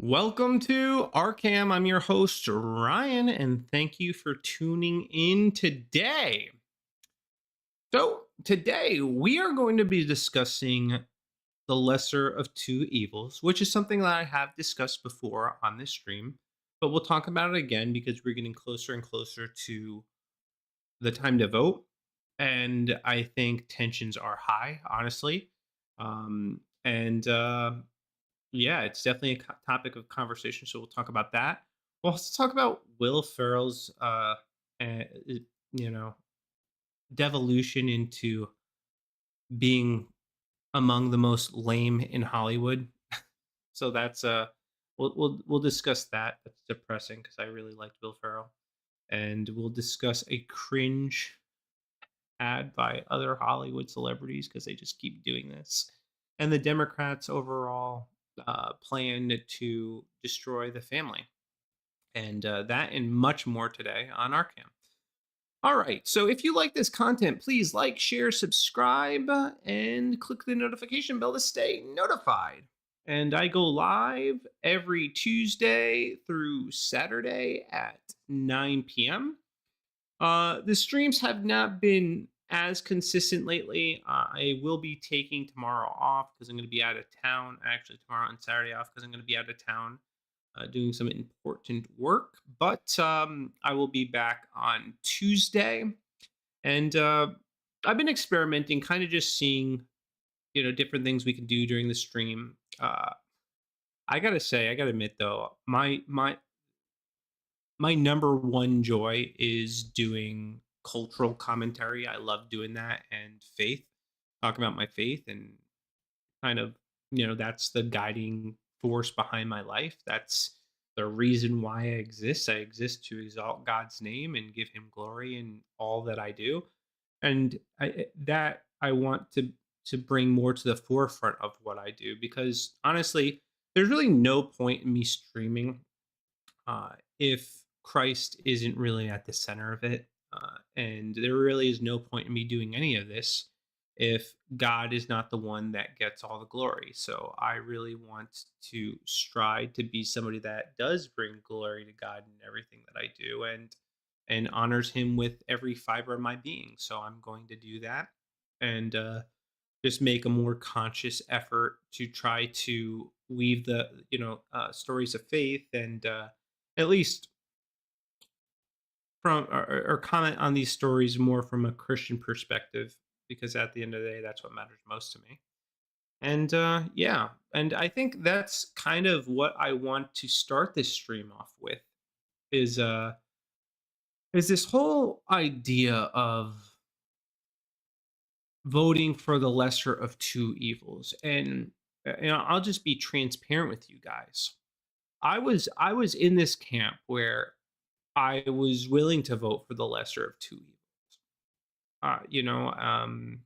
Welcome to RCAM. I'm your host, Ryan, and thank you for tuning in today. So, today we are going to be discussing the lesser of two evils, which is something that I have discussed before on this stream, but we'll talk about it again because we're getting closer and closer to the time to vote. And I think tensions are high, honestly. And yeah, it's definitely a topic of conversation. So we'll talk about that. We'll also talk about Will Ferrell's, uh, you know, devolution into being among the most lame in Hollywood. So that's we'll discuss that. That's depressing because I really liked Will Ferrell, and we'll discuss a cringe ad by other Hollywood celebrities because they just keep doing this, and the Democrats' overall plan to destroy the family. And that and much more today on Arcam. All right. So if you like this content, please like, share, subscribe, and click the notification bell to stay notified. And I go live every Tuesday through Saturday at 9 p.m. The streams have not been as consistent lately. I will be taking tomorrow off because I'm going to be out of town. Actually, tomorrow and Saturday off because I'm going to be out of town doing some important work. But I will be back on Tuesday, and I've been experimenting, kind of just seeing, different things we can do during the stream. I gotta say, I gotta admit though, my number one joy is doing cultural commentary. I love doing that, and faith, talking about my faith, and kind of, that's the guiding force behind my life. That's the reason why I exist. I exist to exalt God's name and give him glory in all that I do. And that I want to bring more to the forefront of what I do, because honestly, there's really no point in me streaming if Christ isn't really at the center of it. And there really is no point in me doing any of this if God is not the one that gets all the glory. So I really want to strive to be somebody that does bring glory to God in everything that I do, and honors him with every fiber of my being. So I'm going to do that, and just make a more conscious effort to try to weave the stories of faith, and at least from or comment on these stories more from a Christian perspective, because at the end of the day, that's what matters most to me. And yeah, and I think that's kind of what I want to start this stream off with, is this whole idea of voting for the lesser of two evils. And I'll just be transparent with you guys. I was in this camp where I was willing to vote for the lesser of two evils. Uh, you know, um,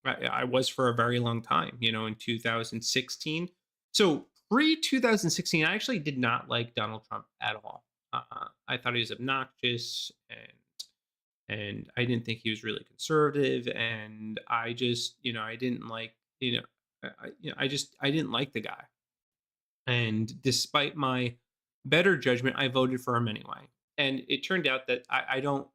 I was for a very long time. In 2016. So pre 2016, I actually did not like Donald Trump at all. I thought he was obnoxious, and I didn't think he was really conservative, and I just, I didn't like, I didn't like the guy. And despite my better judgment, I voted for him anyway. And it turned out that I don't,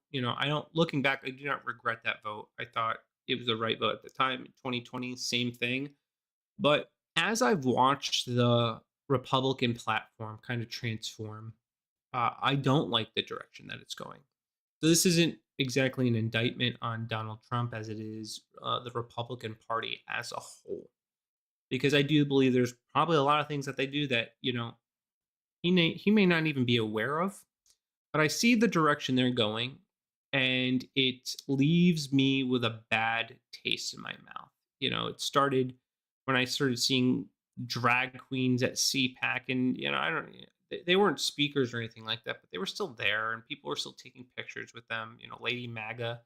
looking back, I do not regret that vote. I thought it was the right vote at the time. 2020, same thing. But as I've watched the Republican platform kind of transform, I don't like the direction that it's going. So this isn't exactly an indictment on Donald Trump as it is the Republican Party as a whole, because I do believe there's probably a lot of things that they do that he may not even be aware of. But I see the direction they're going, and it leaves me with a bad taste in my mouth. It started when I started seeing drag queens at CPAC, and I don't. They weren't speakers or anything like that, but they were still there, and people were still taking pictures with them. Lady MAGA,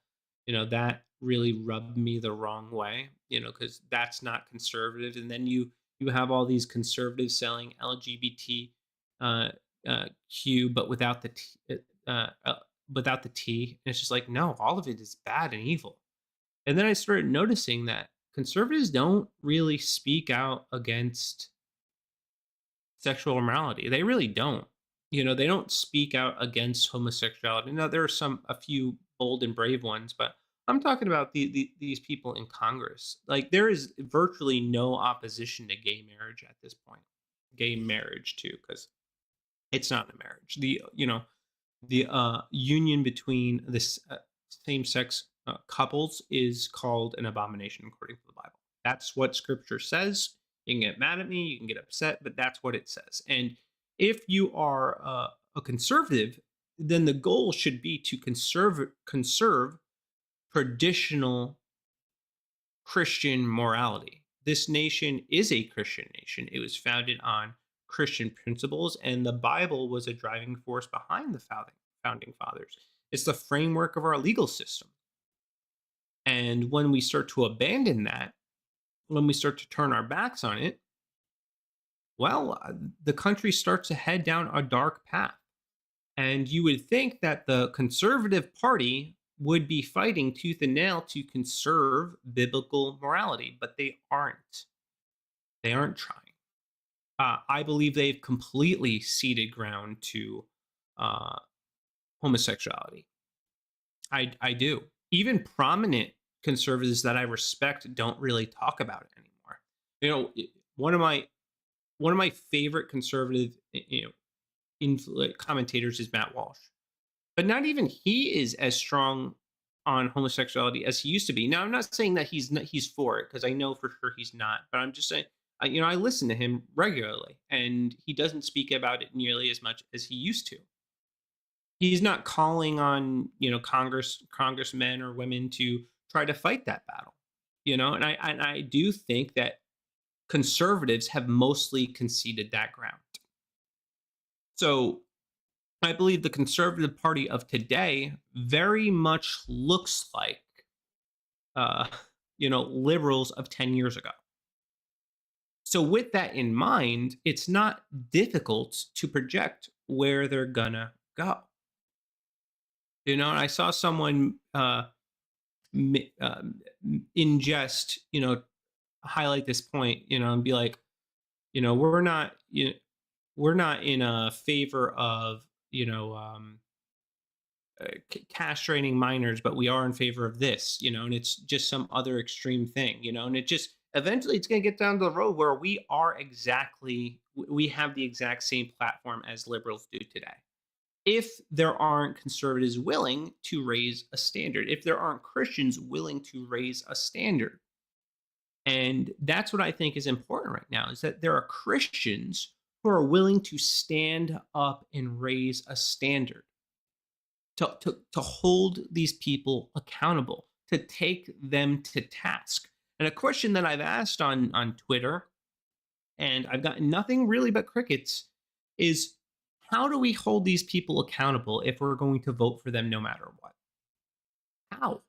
that really rubbed me the wrong way. Because that's not conservative. And then you have all these conservatives selling LGBT uh, Q, but without the T, without the T. And it's just like, no, all of it is bad and evil. And then I started noticing that conservatives don't really speak out against sexual immorality. They really don't. They don't speak out against homosexuality. Now, there are a few bold and brave ones, but I'm talking about these people in Congress. Like, there is virtually no opposition to gay marriage at this point. Gay marriage too, because it's not a marriage. The union between this same-sex couples is called an abomination according to the Bible. That's what Scripture says. You can get mad at me, you can get upset, but that's what it says. And if you are a conservative, then the goal should be to conserve traditional Christian morality. This nation is a Christian nation. It was founded on Christian principles, and the Bible was a driving force behind the founding fathers. It's the framework of our legal system. And when we start to abandon that, when we start to turn our backs on it, well, the country starts to head down a dark path. And you would think that the conservative party would be fighting tooth and nail to conserve biblical morality, but they aren't. They aren't trying. I believe they've completely ceded ground to homosexuality. I do. Even prominent conservatives that I respect don't really talk about it anymore. One of my favorite conservative, commentators is Matt Walsh, but not even he is as strong on homosexuality as he used to be. Now, I'm not saying that he's for it, because I know for sure he's not. But I'm just saying, I listen to him regularly, and he doesn't speak about it nearly as much as he used to. He's not calling on congressmen or women to try to fight that battle. And I do think that conservatives have mostly conceded that ground. So I believe the conservative party of today very much looks like, liberals of 10 years ago. So with that in mind, it's not difficult to project where they're gonna go. And I saw someone in jest, highlight this point, and be like, we're not, we're not in a favor of, castrating minors, but we are in favor of this, and it's just some other extreme thing, and it just eventually it's going to get down the road where we have the exact same platform as liberals do today. If there aren't conservatives willing to raise a standard, if there aren't Christians willing to raise a standard. And that's what I think is important right now, is that there are Christians who are willing to stand up and raise a standard, to hold these people accountable, to take them to task. And a question that I've asked on Twitter, and I've gotten nothing really but crickets, is how do we hold these people accountable if we're going to vote for them no matter what? How?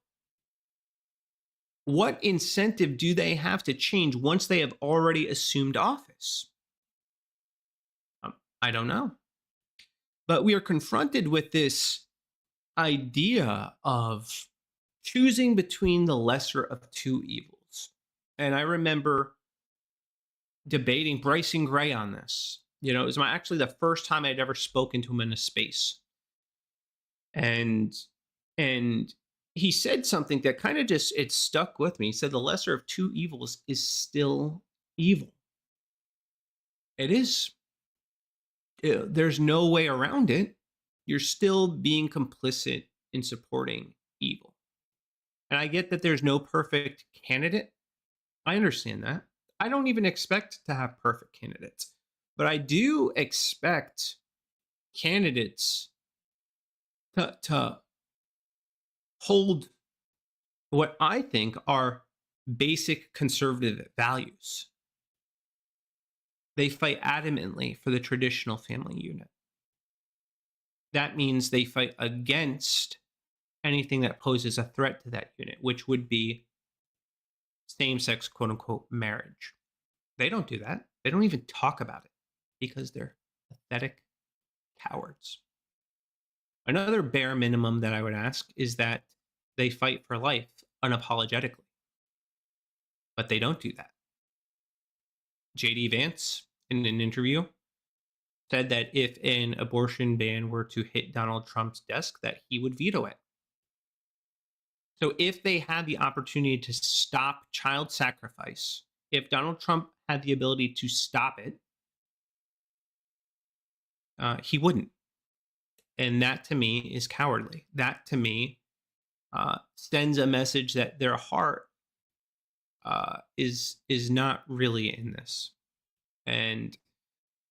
What incentive do they have to change once they have already assumed office? I don't know. But we are confronted with this idea of choosing between the lesser of two evils. And I remember debating Bryson Gray on this. It was actually the first time I'd ever spoken to him in a space. And he said something that kind of it stuck with me. He said the lesser of two evils is still evil. It is. There's no way around it. You're still being complicit in supporting evil. And I get that there's no perfect candidate. I understand that. I don't even expect to have perfect candidates. But I do expect candidates to hold what I think are basic conservative values. They fight adamantly for the traditional family unit. That means they fight against anything that poses a threat to that unit, which would be same-sex, quote-unquote, marriage. They don't do that. They don't even talk about it because they're pathetic cowards. Another bare minimum that I would ask is that they fight for life unapologetically. But they don't do that. J.D. Vance, in an interview, said that if an abortion ban were to hit Donald Trump's desk, that he would veto it. So if they had the opportunity to stop child sacrifice, if Donald Trump had the ability to stop it, he wouldn't. And that to me is cowardly. That to me sends a message that their heart is not really in this, and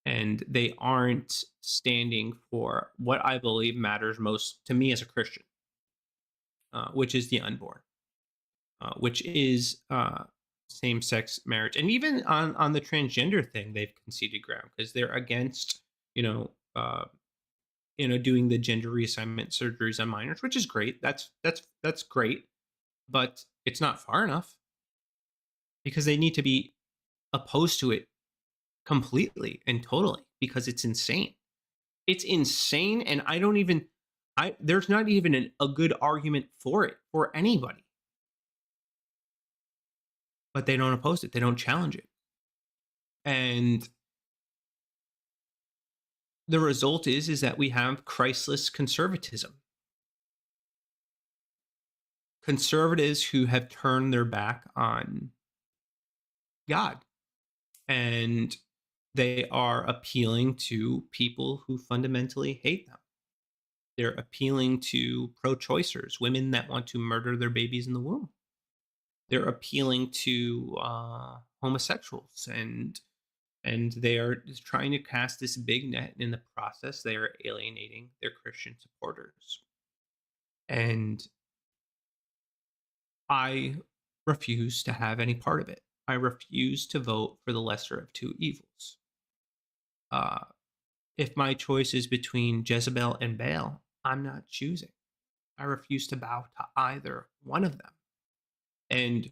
they aren't standing for what I believe matters most to me as a Christian, which is the unborn, which is same-sex marriage, and even on the transgender thing, they've conceded ground because they're against, you know, uh, doing the gender reassignment surgeries on minors, which is great. That's great, but it's not far enough because they need to be opposed to it completely and totally because it's insane. It's insane, and I don't even. I there's not even a good argument for it for anybody, but they don't oppose it. They don't challenge it, and the result is that we have Christless conservatism. Conservatives who have turned their back on God, and they are appealing to people who fundamentally hate them. They're appealing to pro-choicers, women that want to murder their babies in the womb. They're appealing to homosexuals, and they are just trying to cast this big net. In the process, they are alienating their Christian supporters. And I refuse to have any part of it. I refuse to vote for the lesser of two evils. If my choice is between Jezebel and Baal, I'm not choosing. I refuse to bow to either one of them. And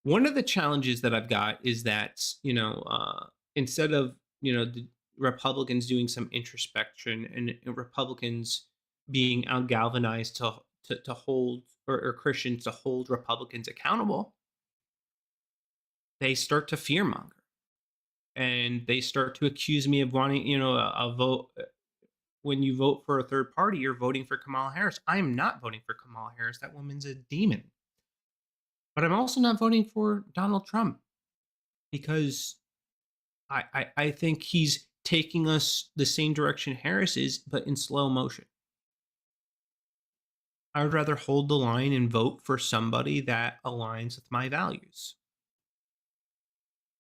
one of the challenges that I've got is that, instead of, the Republicans doing some introspection and Republicans being out galvanized to hold, or Christians to hold Republicans accountable, they start to fearmonger and they start to accuse me of wanting, a vote. When you vote for a third party, you're voting for Kamala Harris. I am not voting for Kamala Harris. That woman's a demon. But I'm also not voting for Donald Trump because I think he's taking us the same direction Harris is, but in slow motion. I would rather hold the line and vote for somebody that aligns with my values.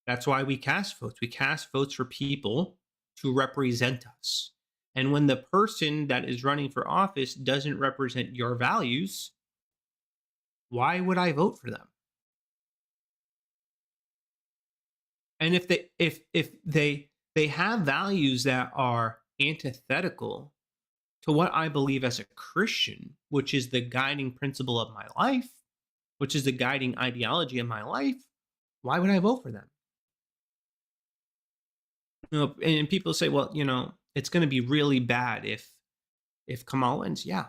That's why we cast votes. We cast votes for people to represent us. And when the person that is running for office doesn't represent your values, why would I vote for them? And if they have values that are antithetical to what I believe as a Christian, which is the guiding principle of my life, which is the guiding ideology of my life, why would I vote for them? And people say, well, it's going to be really bad if Kamala wins. Yeah,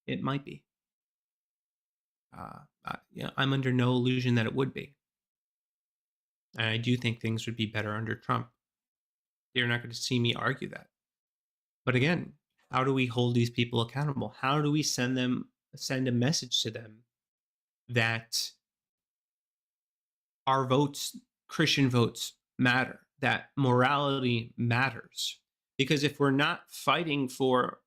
it might be. I'm under no illusion that it would be. And I do think things would be better under Trump. You're not going to see me argue that. But again, how do we hold these people accountable? How do we send a message to them that our votes, Christian votes, matter, that morality matters? Because if we're not fighting for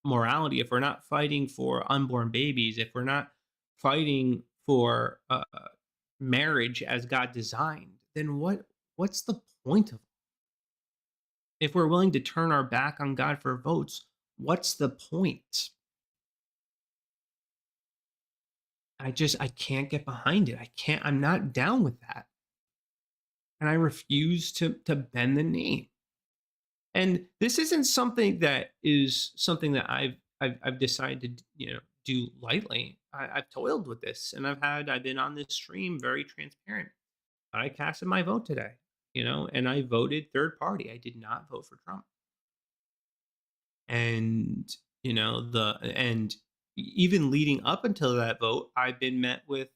morality, if we're not fighting for unborn babies, if we're not fighting for marriage as God designed, then what's the point of it? If we're willing to turn our back on God for votes, what's the point? I can't get behind it. I'm not down with that. And I refuse to bend the knee. And this isn't something that I've decided to do lightly. I've toiled with this, and I've been on this stream very transparent. I casted my vote today, and I voted third party. I did not vote for Trump. And even leading up until that vote, I've been met with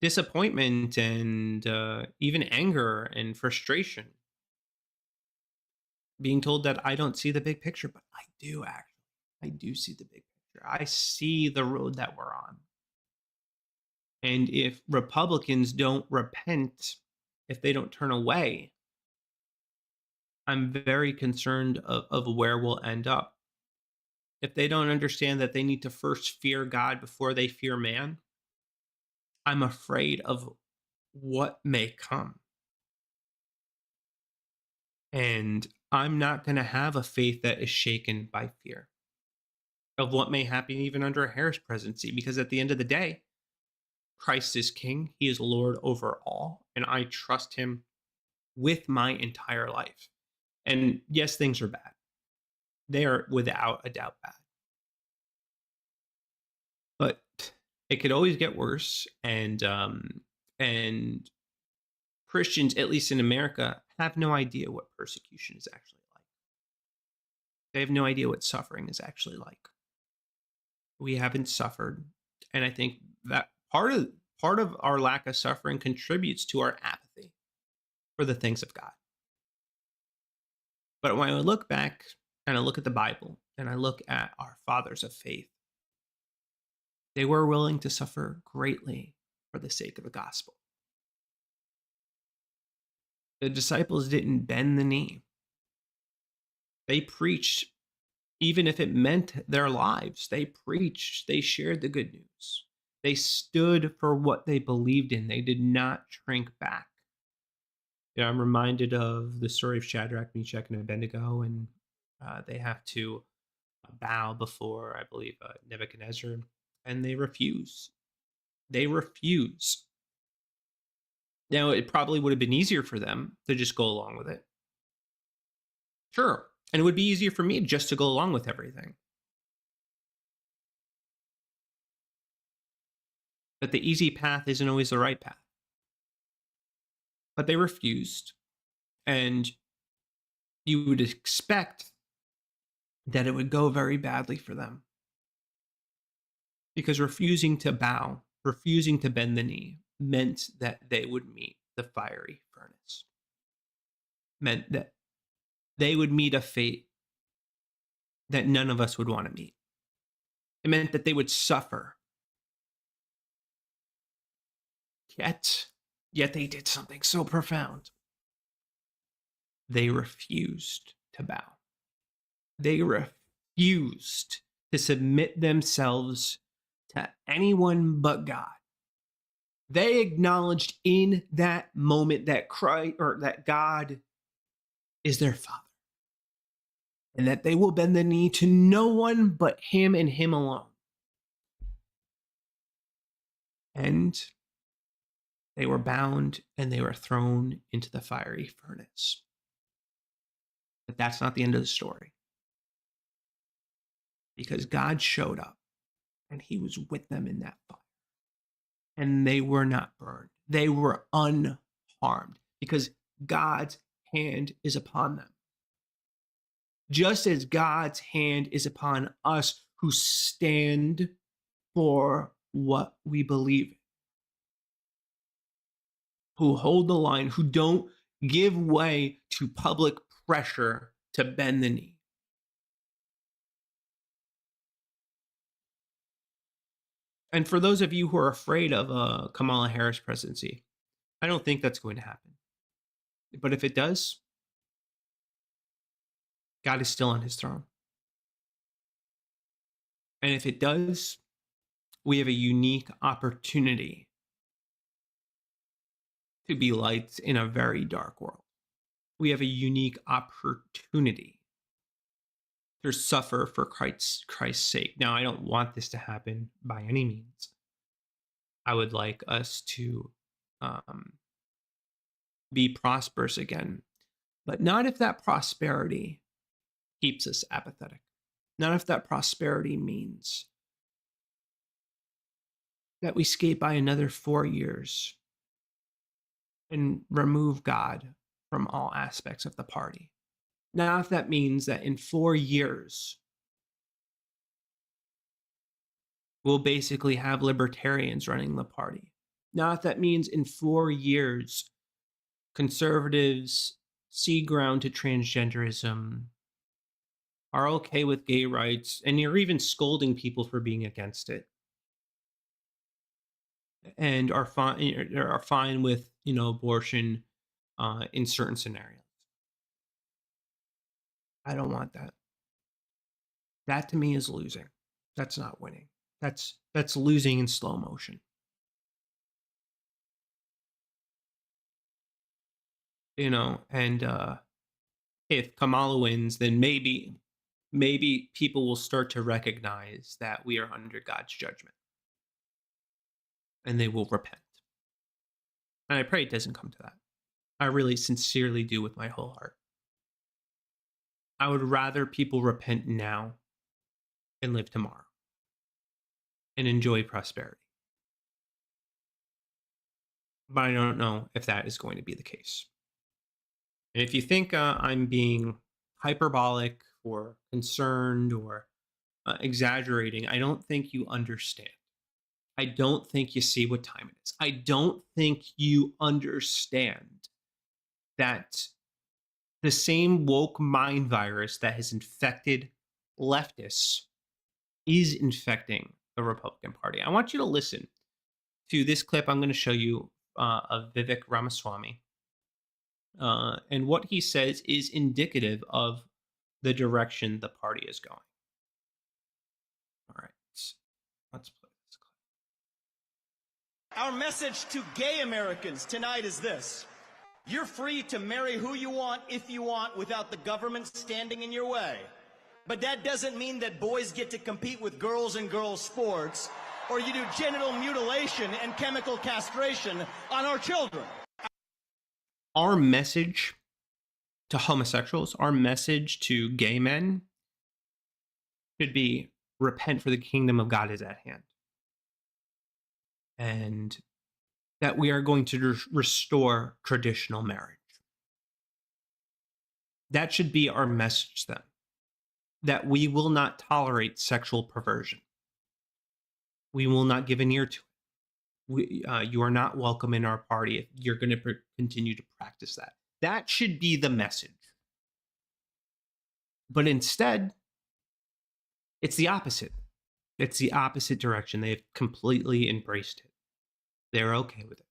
disappointment and even anger and frustration, being told that I don't see the big picture, but I do actually. I do see the big picture. I see the road that we're on. And if Republicans don't repent, if they don't turn away, I'm very concerned of where we'll end up. If they don't understand that they need to first fear God before they fear man, I'm afraid of what may come. And I'm not going to have a faith that is shaken by fear of what may happen even under a Harris presidency, because at the end of the day, Christ is king, he is Lord over all, and I trust him with my entire life. And yes, things are bad. They are without a doubt bad. But it could always get worse. And Christians, at least in America, have no idea what persecution is actually like. They have no idea what suffering is actually like. We haven't suffered. And I think that part of our lack of suffering contributes to our apathy for the things of God. But when I look back and I look at the Bible and I look at our fathers of faith, they were willing to suffer greatly for the sake of the gospel. The disciples didn't bend the knee. They preached, even if it meant their lives. They preached, they shared the good news. They stood for what they believed in. They did not shrink back. I'm reminded of the story of Shadrach, Meshach, and Abednego, and they have to bow before, I believe, Nebuchadnezzar, and they refuse. They refuse. Now, it probably would have been easier for them to just go along with it. Sure. And it would be easier for me just to go along with everything. But the easy path isn't always the right path. But they refused. And you would expect that it would go very badly for them. Because refusing to bow, refusing to bend the knee, meant that they would meet the fiery furnace. Meant that they would meet a fate that none of us would want to meet. It meant that they would suffer. Yet they did something so profound. They refused to bow. They refused to submit themselves to anyone but God. They acknowledged in that moment that Christ, or that God is their Father, and that they will bend the knee to no one but him and him alone. And they were bound and they were thrown into the fiery furnace. But that's not the end of the story. Because God showed up and he was with them in that fire. And they were not burned. They were unharmed because God's hand is upon them. Just as God's hand is upon us who stand for what we believe in, who hold the line, who don't give way to public pressure to bend the knee. And for those of you who are afraid of a Kamala Harris presidency, I don't think that's going to happen. But if it does, God is still on his throne. And if it does, we have a unique opportunity to be lights in a very dark world. We have a unique opportunity to suffer for Christ's sake. Now, I don't want this to happen by any means. I would like us to be prosperous again, but not if that prosperity keeps us apathetic. Not if that prosperity means that we skate by another 4 years and remove God from all aspects of the party. Now, if that means that in 4 years, we'll basically have libertarians running the party. Now, if that means in 4 years, conservatives see ground to transgenderism, are okay with gay rights, and you're even scolding people for being against it, and are fine with abortion in certain scenarios. I don't want that. That to me is losing. That's not winning. That's losing in slow motion. And if Kamala wins, then maybe people will start to recognize that we are under God's judgment and they will repent. And I pray it doesn't come to that. I really sincerely do with my whole heart. I would rather people repent now and live tomorrow and enjoy prosperity. But I don't know if that is going to be the case. And if you think I'm being hyperbolic or concerned or exaggerating, I don't think you understand. I don't think you see what time it is. I don't think you understand that the same woke mind virus that has infected leftists is infecting the Republican Party. I want you to listen to this clip I'm going to show you of Vivek Ramaswamy. And what he says is indicative of the direction the party is going. All right, let's play this clip. Our message to gay Americans tonight is this. You're free to marry who you want, if you want, without the government standing in your way. But that doesn't mean that boys get to compete with girls in girls' sports, or you do genital mutilation and chemical castration on our children. Our message to homosexuals, our message to gay men should be repent, for the kingdom of God is at hand. And that we are going to restore traditional marriage. That should be our message to them. That we will not tolerate sexual perversion. We will not give an ear to it. You are not welcome in our party if you're going to continue to practice that. That should be the message. But instead, it's the opposite. It's the opposite direction. They've completely embraced it. They're okay with it.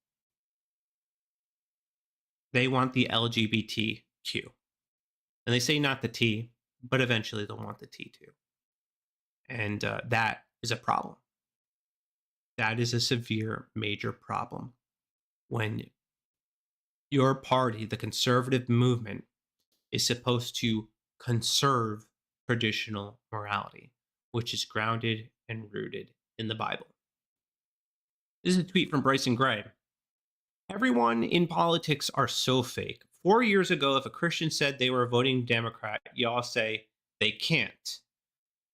They want the LGBTQ. And they say not the T, but eventually they'll want the T too. And that is a problem. That is a severe, major problem when your party, the conservative movement, is supposed to conserve traditional morality, which is grounded and rooted in the Bible. This is a tweet from Bryson Gray. Everyone in politics are so fake. 4 years ago, if a Christian said they were voting Democrat, y'all say they can't.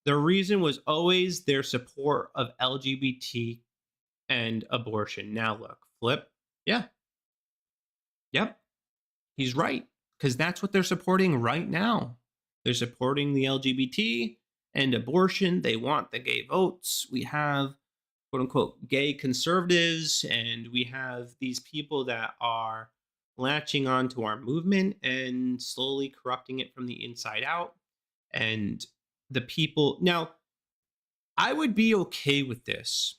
The reason was always their support of LGBT and abortion. Now look, flip. Yeah. Yep. He's right. Because that's what they're supporting right now. They're supporting the LGBT and abortion. They want the gay votes. We have, quote unquote, gay conservatives, and we have these people that are latching onto our movement and slowly corrupting it from the inside out. And the people now, I would be okay with this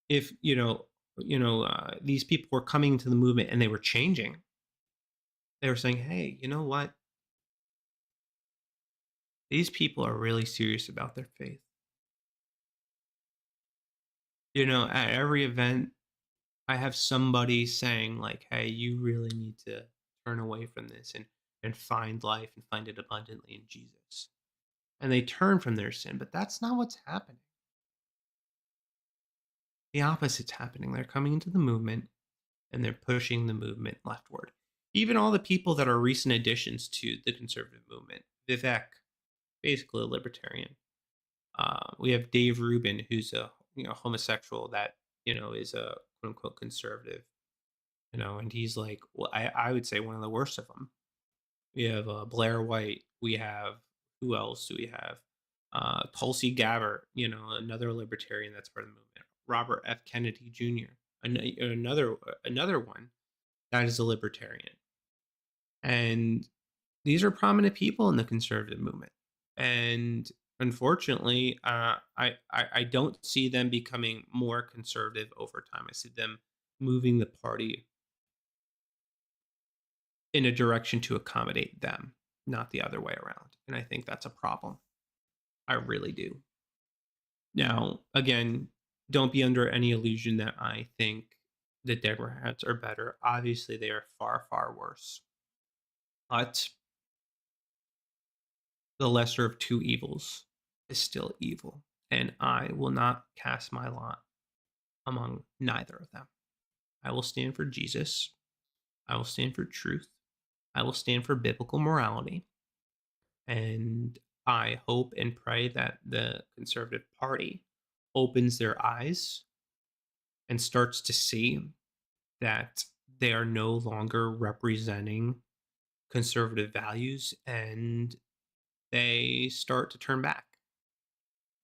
if these people were coming to the movement and they were changing. They were saying, hey, you know what? These people are really serious about their faith. At every event, I have somebody saying like, hey, you really need to turn away from this and find life and find it abundantly in Jesus. And they turn from their sin, but that's not what's happening. The opposite's happening. They're coming into the movement and they're pushing the movement leftward. Even all the people that are recent additions to the conservative movement. Vivek, basically a libertarian. We have Dave Rubin, who's a homosexual that is a quote unquote conservative. And he's like, well, I would say one of the worst of them. We have Blair White. We have, who else do we have? Tulsi Gabbard, another libertarian that's part of the movement. Robert F. Kennedy Jr. another one that is a libertarian. And these are prominent people in the conservative movement. And unfortunately, I don't see them becoming more conservative over time. I see them moving the party in a direction to accommodate them, not the other way around. And I think that's a problem. I really do. Now, again, don't be under any illusion that I think the Democrats are better. Obviously, they are far, far worse. But the lesser of two evils is still evil. And I will not cast my lot among neither of them. I will stand for Jesus. I will stand for truth. I will stand for biblical morality. And I hope and pray that the Conservative Party opens their eyes and starts to see that they are no longer representing conservative values, and they start to turn back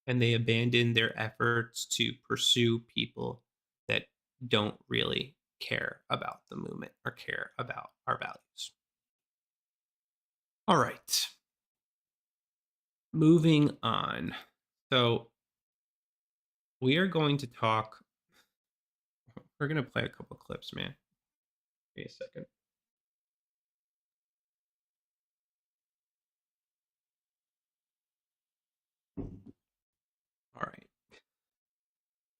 and they abandon their efforts to pursue people that don't really care about the movement or care about our values. All right. Moving on. So we are going to talk. We're going to play a couple clips, man. Give me a second. All right.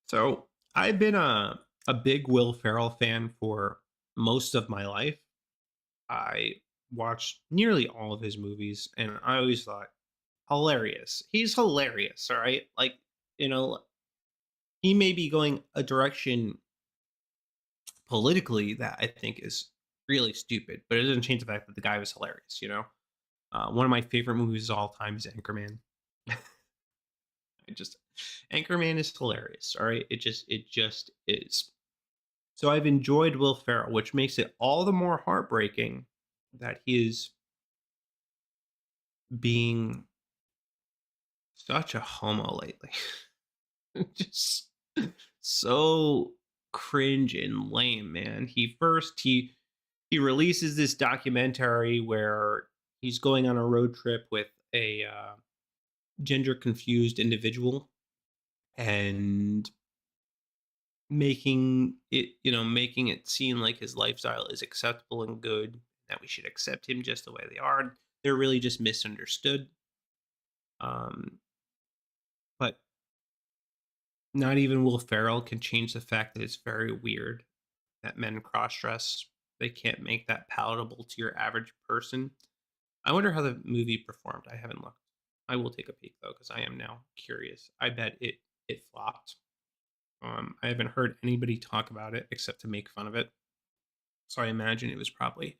So I've been a big Will Ferrell fan for most of my life. I watched nearly all of his movies, and I always thought, hilarious. He's hilarious, all right? Like, he may be going a direction politically that I think is really stupid, but it doesn't change the fact that the guy was hilarious. One of my favorite movies of all time is Anchorman. Anchorman is hilarious, all right? It just is. So I've enjoyed Will Ferrell, which makes it all the more heartbreaking that he is being such a homo lately. Just so cringe and lame, man. He releases this documentary where he's going on a road trip with a gender confused individual and making it seem like his lifestyle is acceptable and good, that we should accept him just the way they are. They're really just misunderstood. But not even Will Ferrell can change the fact that it's very weird that men cross-dress. They can't make that palatable to your average person. I wonder how the movie performed. I haven't looked. I will take a peek though, because I am now curious. I bet it flopped. I haven't heard anybody talk about it except to make fun of it. So I imagine it was probably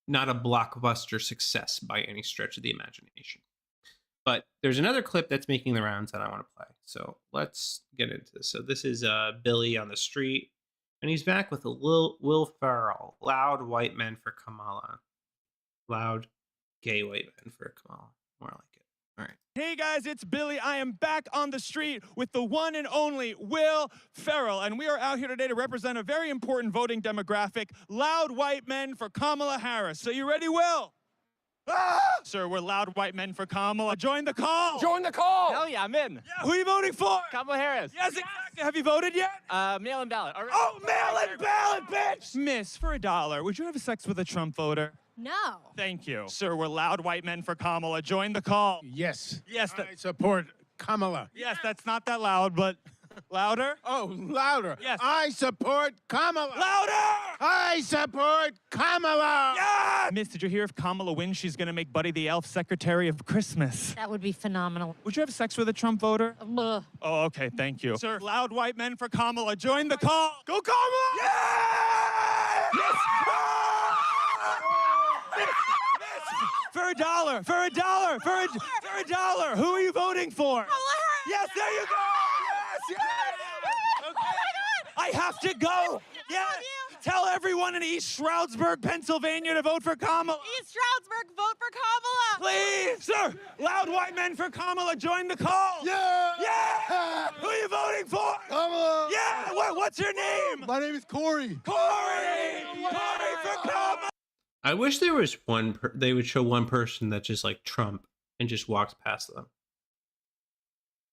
not a blockbuster success by any stretch of the imagination. But there's another clip that's making the rounds that I want to play. So let's get into this. So this is Billy on the street, and he's back with a Will Ferrell. Loud white men for Kamala. Loud gay white men for Kamala. More like it. All right. Hey guys, it's Billy. I am back on the street with the one and only Will Ferrell, and we are out here today to represent a very important voting demographic, loud white men for Kamala Harris. So you ready, Will? Ah! Sir, we're loud white men for Kamala. Join the call. Join the call. Hell yeah, I'm in. Yeah, who are you voting for? Kamala Harris. Yes, exactly. Have you voted yet? Mail-in ballot. All right. Oh, mail-in ballot, bitch! Miss, for $1, would you have sex with a Trump voter? No. Thank you. Sir, we're loud white men for Kamala. Join the call. Yes. Yes, I support Kamala. yes, that's not that loud, but louder? Oh, louder. Yes. I support Kamala. Louder! I support Kamala. Yeah! Miss, did you hear if Kamala wins, she's going to make Buddy the Elf Secretary of Christmas? That would be phenomenal. Would you have sex with a Trump voter? Ugh. Oh, okay, thank you. Sir, loud white men for Kamala. Join the call. Go Kamala! Yeah! Yes! For $1, for $1, for $1. Who are you voting for? Yes, there you go! Yes, yes! Okay. I have to go! Yeah! Tell everyone in East Stroudsburg, Pennsylvania to vote for Kamala? East Stroudsburg, vote for Kamala! Please, sir. Loud white men for Kamala, join the call. Yeah! Yeah! Who are you voting for? Kamala! Yeah! What's your name? My name is Corey. Corey! Corey for Kamala! I wish there was they would show one person that just like Trump and just walks past them.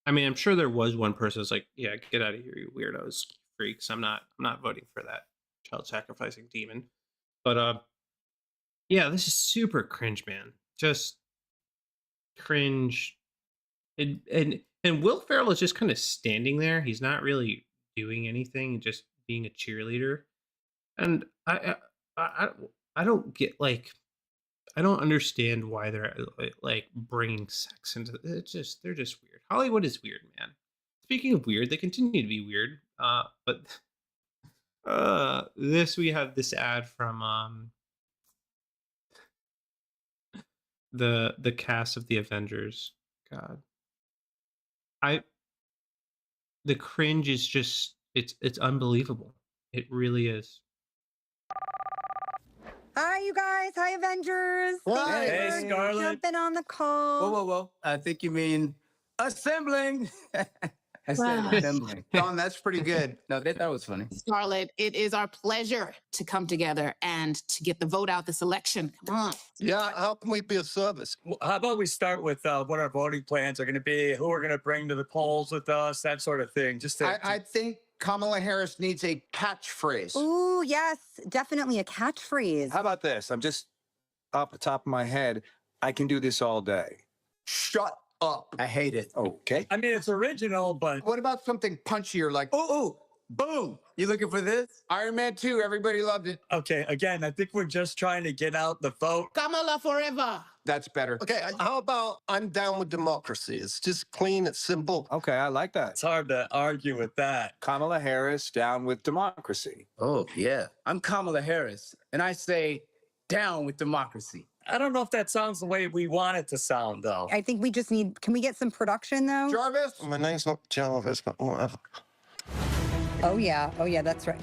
I mean, I'm sure there was one person that's like, yeah, get out of here, you weirdos, freaks. I'm not voting for that child sacrificing demon. But yeah, this is super cringe, man. Just cringe. And Will Ferrell is just kind of standing there. He's not really doing anything, just being a cheerleader. And I don't get, like, I don't understand why they're like bringing sex into it's just they're just weird. Hollywood is weird, man. Speaking of weird, they continue to be weird. But we have this ad from the cast of the Avengers. God, the cringe is just it's unbelievable. It really is. Hi, you guys. Hi, Avengers. Hi. Thanks Hey, for Scarlett. jumping on the call. Whoa. I think you mean assembling. I said Wow. assembling. Don, that's pretty good. No, they thought it was funny. Scarlett, it is our pleasure to come together and to get the vote out this election. Come on. Yeah, how can we be of service? Well, how about we start with what our voting plans are going to be, who we're going to bring to the polls with us, that sort of thing. Just to, I think Kamala Harris needs a catchphrase. Ooh, yes, definitely a catchphrase. How about this? I'm just off the top of my head. I can do this all day. Shut up. I hate it. Okay. I mean, it's original, but What about something punchier like, ooh, boom. You looking for this? Iron Man 2, everybody loved it. okay, again, I think we're just trying to get out the vote. Kamala forever. That's better. Okay, how about I'm down with democracy? It's just clean, it's simple. Okay, I like that. It's hard to argue with that. Kamala Harris down with democracy. Oh, yeah. I'm Kamala Harris, and I say down with democracy. I don't know if that sounds the way we want it to sound, though. I think we just need, can we get some production though? Jarvis? My name's not Jarvis, but whatever. Oh, yeah, that's right.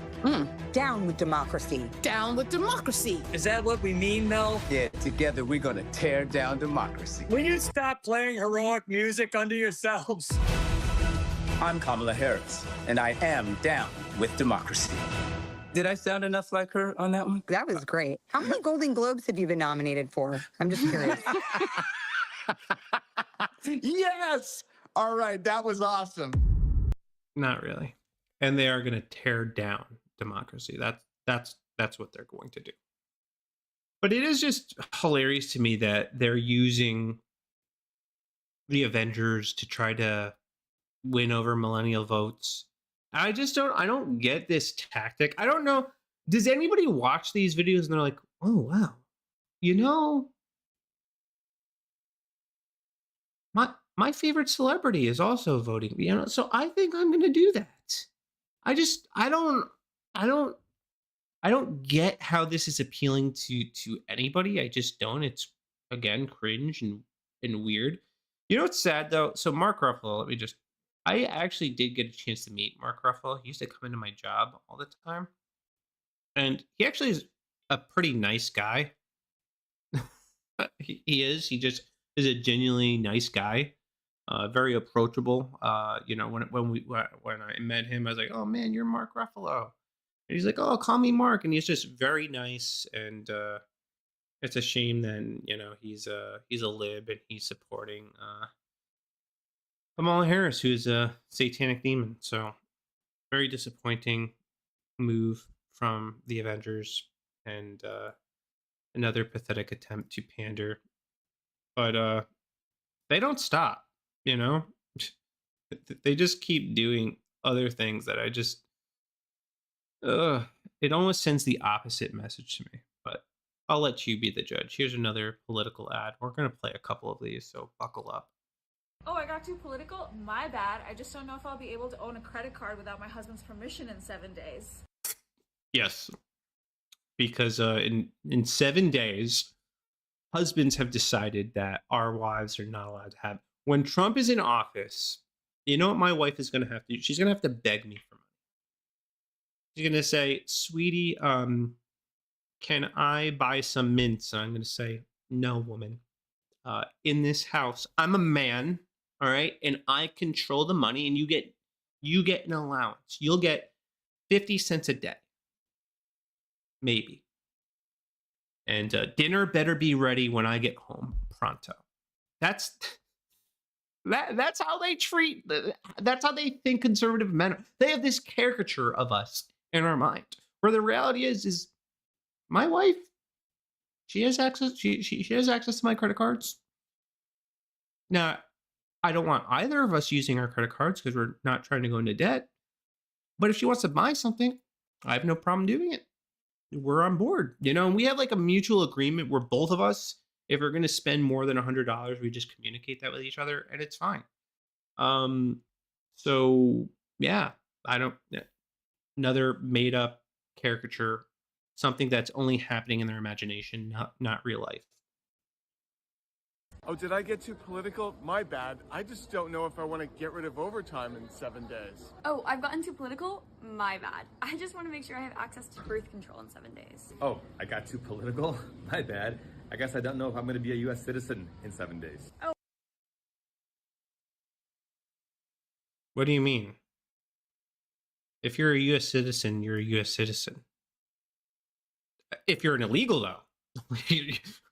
Down with democracy. Down with democracy. Is that what we mean, though? Yeah, together we're going to tear down democracy. Will you stop playing heroic music under yourselves? I'm Kamala Harris, and I am down with democracy. Did I sound enough like her on that one? That was great. How many Golden Globes have you been nominated for? I'm just curious. Yes! All right, that was awesome. Not really. And they are going to tear down democracy. That's what they're going to do. But it is just hilarious to me that they're using the Avengers to try to win over millennial votes. I don't get this tactic. I don't know. Does anybody watch these videos and they're like, oh, wow, you know, my favorite celebrity is also voting, you know, so I think I'm going to do that. I don't get how this is appealing to anybody. I just don't. It's, again, cringe and weird. You know what's sad though? So Mark Ruffalo, I actually did get a chance to meet Mark Ruffalo. He used to come into my job all the time. And he actually is a pretty nice guy. He just is a genuinely nice guy. Very approachable. You know, when I met him, I was like, "Oh man, you're Mark Ruffalo." And he's like, "Oh, call me Mark." And he's just very nice. And it's a shame then, you know, he's a lib and he's supporting Kamala Harris, who's a satanic demon. So very disappointing move from the Avengers, and another pathetic attempt to pander. But they don't stop. You know, they just keep doing other things that I just, it almost sends the opposite message to me. But I'll let you be the judge. Here's another political ad. We're going to play a couple of these, so buckle up. Oh, I got too political? My bad. I just don't know if I'll be able to own a credit card without my husband's permission in 7 days. Yes, because in 7 days, husbands have decided that our wives are not allowed to have. When Trump is in office, you know what my wife is going to have to do? She's going to have to beg me for money. She's gonna say, "Sweetie, can I buy some mints?" And I'm gonna say, "No, woman. In this house, I'm a man, all right, and I control the money, and you get an allowance. You'll get 50 cents a day, maybe. And dinner better be ready when I get home pronto." That's that's how they treat. That's how they think conservative men are. They have this caricature of us in our mind, where the reality is my wife. She has access. She has access to my credit cards. Now, I don't want either of us using our credit cards because we're not trying to go into debt. But if she wants to buy something, I have no problem doing it. We're on board, and we have like a mutual agreement where both of us, if we're going to spend more than $100, we just communicate that with each other, and it's fine. So yeah, I don't. Another made up caricature, something that's only happening in their imagination, not real life. Oh, did I get too political? My bad. I just don't know if I want to get rid of overtime in 7 days. Oh, I've gotten too political? My bad. I just want to make sure I have access to birth control in 7 days. Oh, I got too political? My bad. I guess I don't know if I'm going to be a U.S. citizen in 7 days. Oh. What do you mean? If you're a U.S. citizen, you're a U.S. citizen. If you're an illegal, though,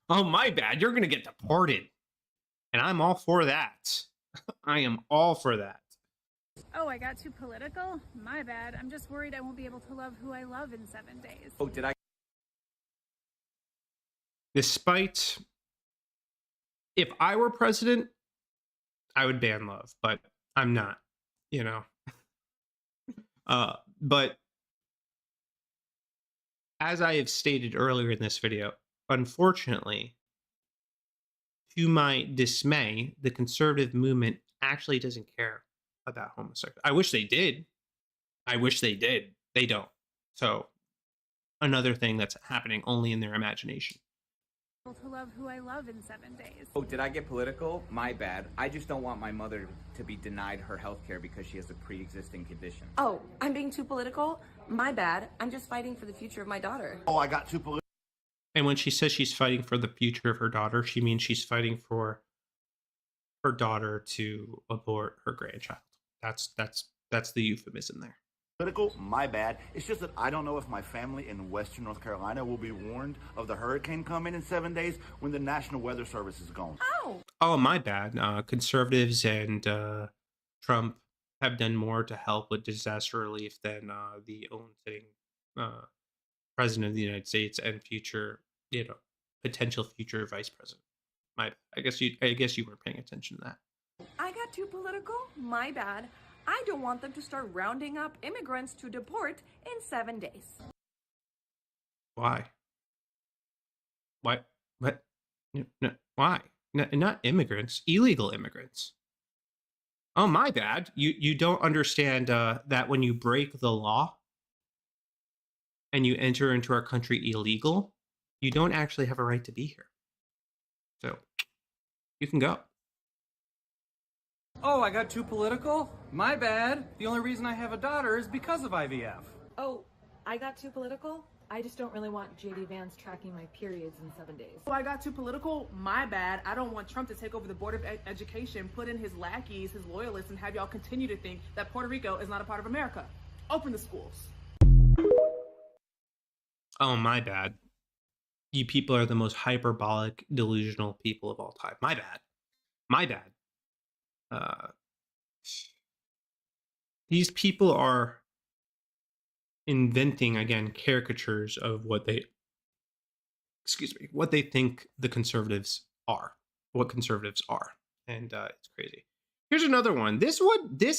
oh, my bad, you're going to get deported. And I'm all for that. I am all for that. Oh, I got too political? My bad. I'm just worried I won't be able to love who I love in 7 days. Oh, did I? Despite, if I were president, I would ban love, but I'm not, But as I have stated earlier in this video, unfortunately, to my dismay, the conservative movement actually doesn't care about homosexuality. I wish they did. They don't. So another thing that's happening only in their imagination. To love who I love in 7 days. Oh, did I get political? My bad. I just don't want my mother to be denied her health care because she has a pre-existing condition. Oh, I'm being too political? My bad. I'm just fighting for the future of my daughter. Oh, I got too political. And when she says she's fighting for the future of her daughter, she means she's fighting for her daughter to abort her grandchild. That's the euphemism there. Political, my bad. It's just that I don't know if my family in Western North Carolina will be warned of the hurricane coming in 7 days when the National Weather Service is gone. Oh, my bad. Conservatives and Trump have done more to help with disaster relief than the sitting president of the United States and future, potential future vice president. I guess you weren't paying attention to that. I got too political? My bad. I don't want them to start rounding up immigrants to deport in 7 days. Why? What? No, why? No, not immigrants, illegal immigrants. Oh, my bad. You don't understand that when you break the law and you enter into our country illegal, you don't actually have a right to be here. So you can go. Oh, I got too political? My bad. The only reason I have a daughter is because of IVF. Oh, I got too political? I just don't really want JD Vance tracking my periods in 7 days. Oh, I got too political? My bad. I don't want Trump to take over the Board of Education, put in his lackeys, his loyalists, and have y'all continue to think that Puerto Rico is not a part of America. Open the schools. Oh, my bad. You people are the most hyperbolic, delusional people of all time. My bad. My bad. These people are inventing, again, caricatures of what they think the conservatives are, what conservatives are. And it's crazy. Here's another one. This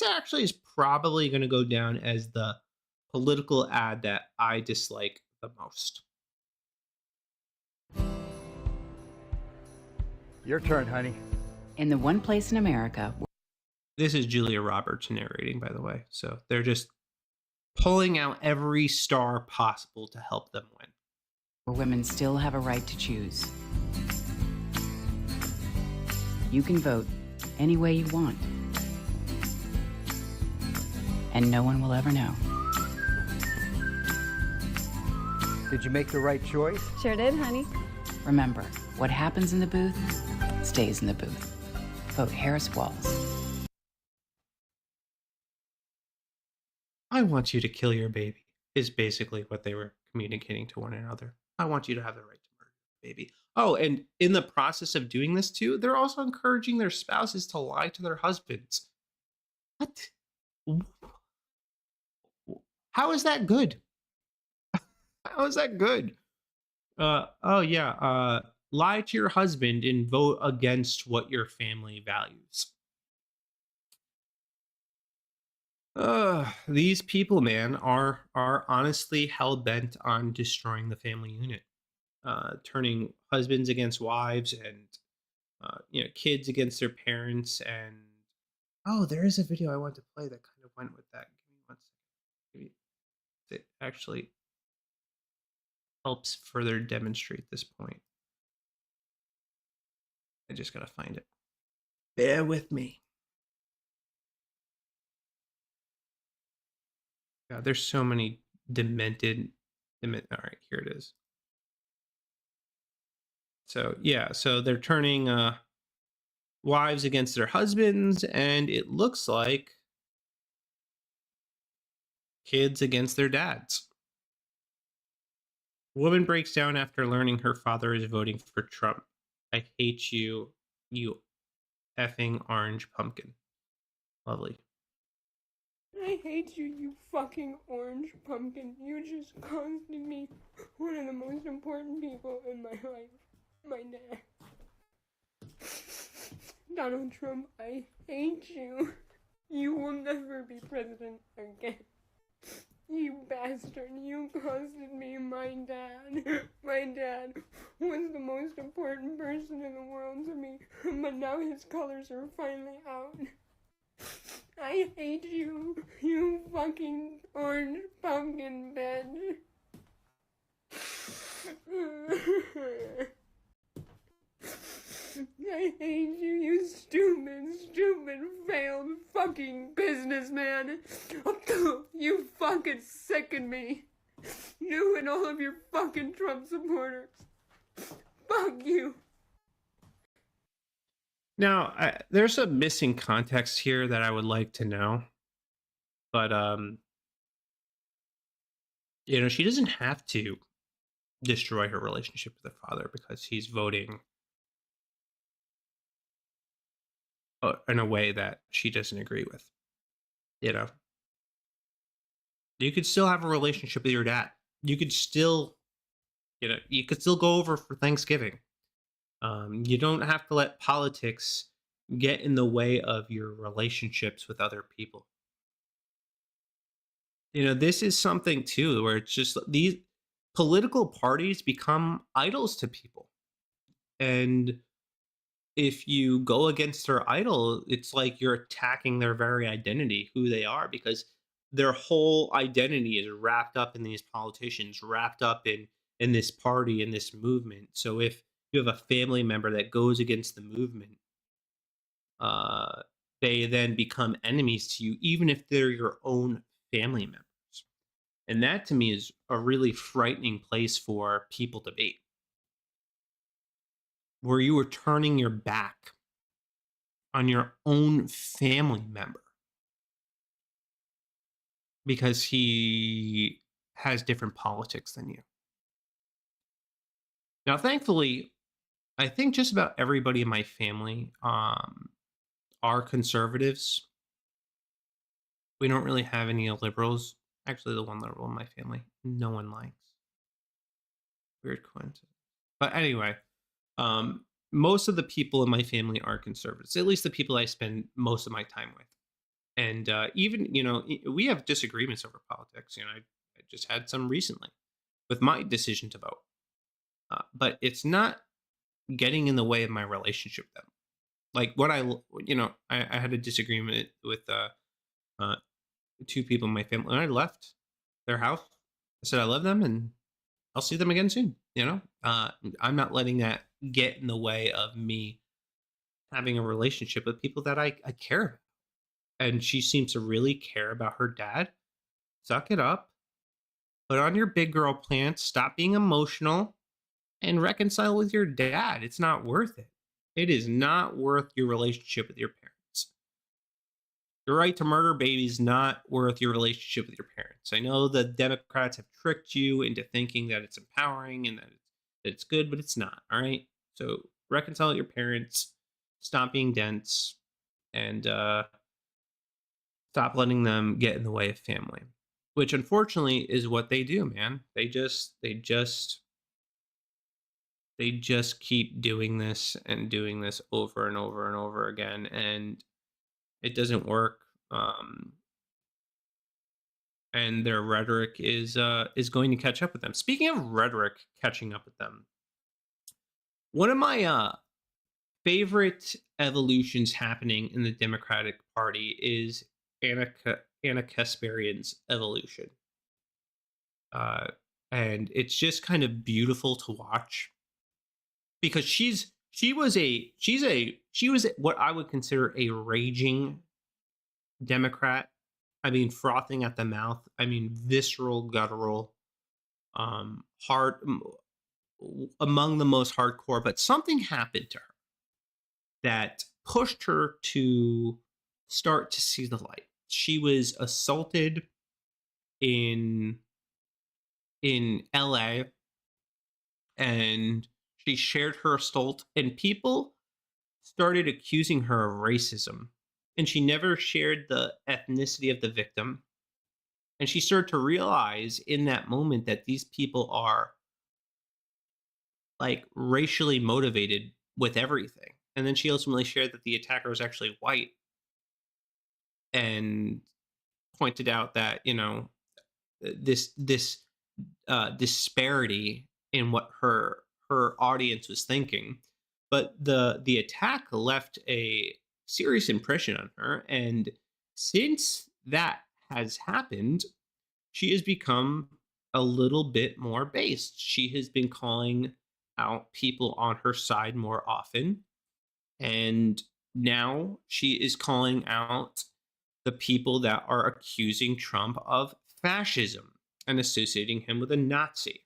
actually is probably going to go down as the political ad that I dislike the most. Your turn, honey. In the one place in America. This is Julia Roberts narrating, by the way. So they're just pulling out every star possible to help them win. Where women still have a right to choose. You can vote any way you want. And no one will ever know. Did you make the right choice? Sure did, honey. Remember, what happens in the booth stays in the booth. Vote Harris Walls. I want you to kill your baby, is basically what they were communicating to one another. I want you to have the right to murder your baby. Oh, and in the process of doing this too, they're also encouraging their spouses to lie to their husbands. What? How is that good? How is that good? Oh yeah, lie to your husband and vote against what your family values. These people, man, are honestly hell bent on destroying the family unit, turning husbands against wives, and kids against their parents. And oh, there is a video I want to play that kind of went with that. Give me one second. It actually helps further demonstrate this point. I just gotta find it. Bear with me. God, there's so many demented. All right, here it is. So yeah, so they're turning wives against their husbands, and it looks like kids against their dads. Woman breaks down after learning her father is voting for Trump. I hate you, you effing orange pumpkin. Lovely. I hate you, you fucking orange pumpkin. You just costed me one of the most important people in my life. My dad. Donald Trump, I hate you. You will never be president again. You bastard, you costed me my dad. My dad was the most important person in the world to me, but now his colors are finally out. I hate you, you fucking orange pumpkin bitch. I hate you, you stupid, failed fucking businessman. You fucking sicken me. You and all of your fucking Trump supporters. Fuck you. Now, there's a missing context here that I would like to know. But, she doesn't have to destroy her relationship with her father because he's voting in a way that she doesn't agree with. You could still have a relationship with your dad. You could still, you could still go over for Thanksgiving. You don't have to let politics get in the way of your relationships with other people. This is something too where it's just these political parties become idols to people. And if you go against their idol, it's like you're attacking their very identity, who they are, because their whole identity is wrapped up in these politicians, wrapped up in this party, in this movement. So if you have a family member that goes against the movement, they then become enemies to you, even if they're your own family members. And that to me is a really frightening place for people to be, where you are turning your back on your own family member because he has different politics than you. Now, thankfully, I think just about everybody in my family are conservatives. We don't really have any liberals. Actually, the one liberal in my family, no one likes. Weird coincidence. But anyway, most of the people in my family are conservatives, at least the people I spend most of my time with. And even, we have disagreements over politics. I just had some recently with my decision to vote. But it's not getting in the way of my relationship with them. Like what I had a disagreement with two people in my family, and I left their house. I said I love them and I'll see them again soon. I'm not letting that get in the way of me having a relationship with people that I care about. And she seems to really care about her dad. Suck it up. Put on your big girl pants, stop being emotional, and reconcile with your dad. It's not worth it. It is not worth your relationship with your parents. Your right to murder babies not worth your relationship with your parents. I know the Democrats have tricked you into thinking that it's empowering and that it's good, but it's not. All right. So reconcile with your parents, stop being dense, and stop letting them get in the way of family. Which unfortunately is what they do, man. They just keep doing this over and over and over again, and it doesn't work. And their rhetoric is going to catch up with them. Speaking of rhetoric catching up with them, one of my favorite evolutions happening in the Democratic Party is Anna Kasparian's evolution, and it's just kind of beautiful to watch because she was what I would consider a raging Democrat. I mean, frothing at the mouth. I mean, visceral, guttural, hard, among the most hardcore. But something happened to her that pushed her to start to see the light. She was assaulted in LA, and she shared her assault, and people started accusing her of racism. And she never shared the ethnicity of the victim. And she started to realize in that moment that these people are like racially motivated with everything. And then she ultimately shared that the attacker was actually white and pointed out that, you know, this disparity in what her audience was thinking. But the attack left a serious impression on her, and since that has happened, she has become a little bit more based. She has been calling out people on her side more often, and now she is calling out the people that are accusing Trump of fascism and associating him with a Nazi.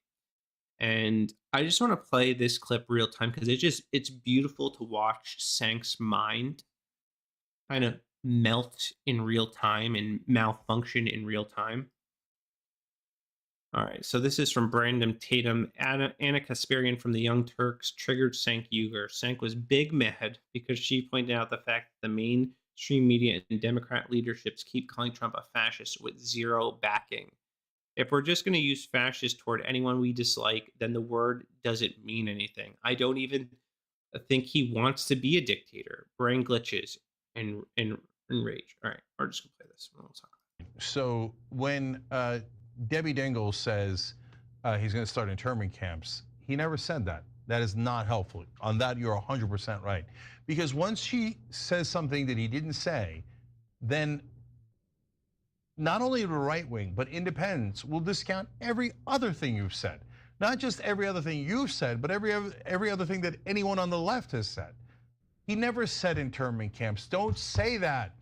And I just want to play this clip real time because it's beautiful to watch Sank's mind kind of melt in real time and malfunction in real time. All right, so this is from Brandon Tatum. Anna Kasparian from the Young Turks triggered Cenk Uygur. Cenk was big mad because she pointed out the fact that the mainstream media and Democrat leaderships keep calling Trump a fascist with zero backing. If we're just going to use fascist toward anyone we dislike, then the word doesn't mean anything. I don't even think he wants to be a dictator. Brain glitches and rage. All right, we're just gonna play this. We'll talk. So when Debbie Dingell says he's going to start internment camps, he never said that. That is not helpful. On that, you're 100% right. Because once she says something that he didn't say, then not only the right wing, but independents will discount every other thing you've said. Not just every other thing you've said, but every other thing that anyone on the left has said. He never said internment camps. Don't say that.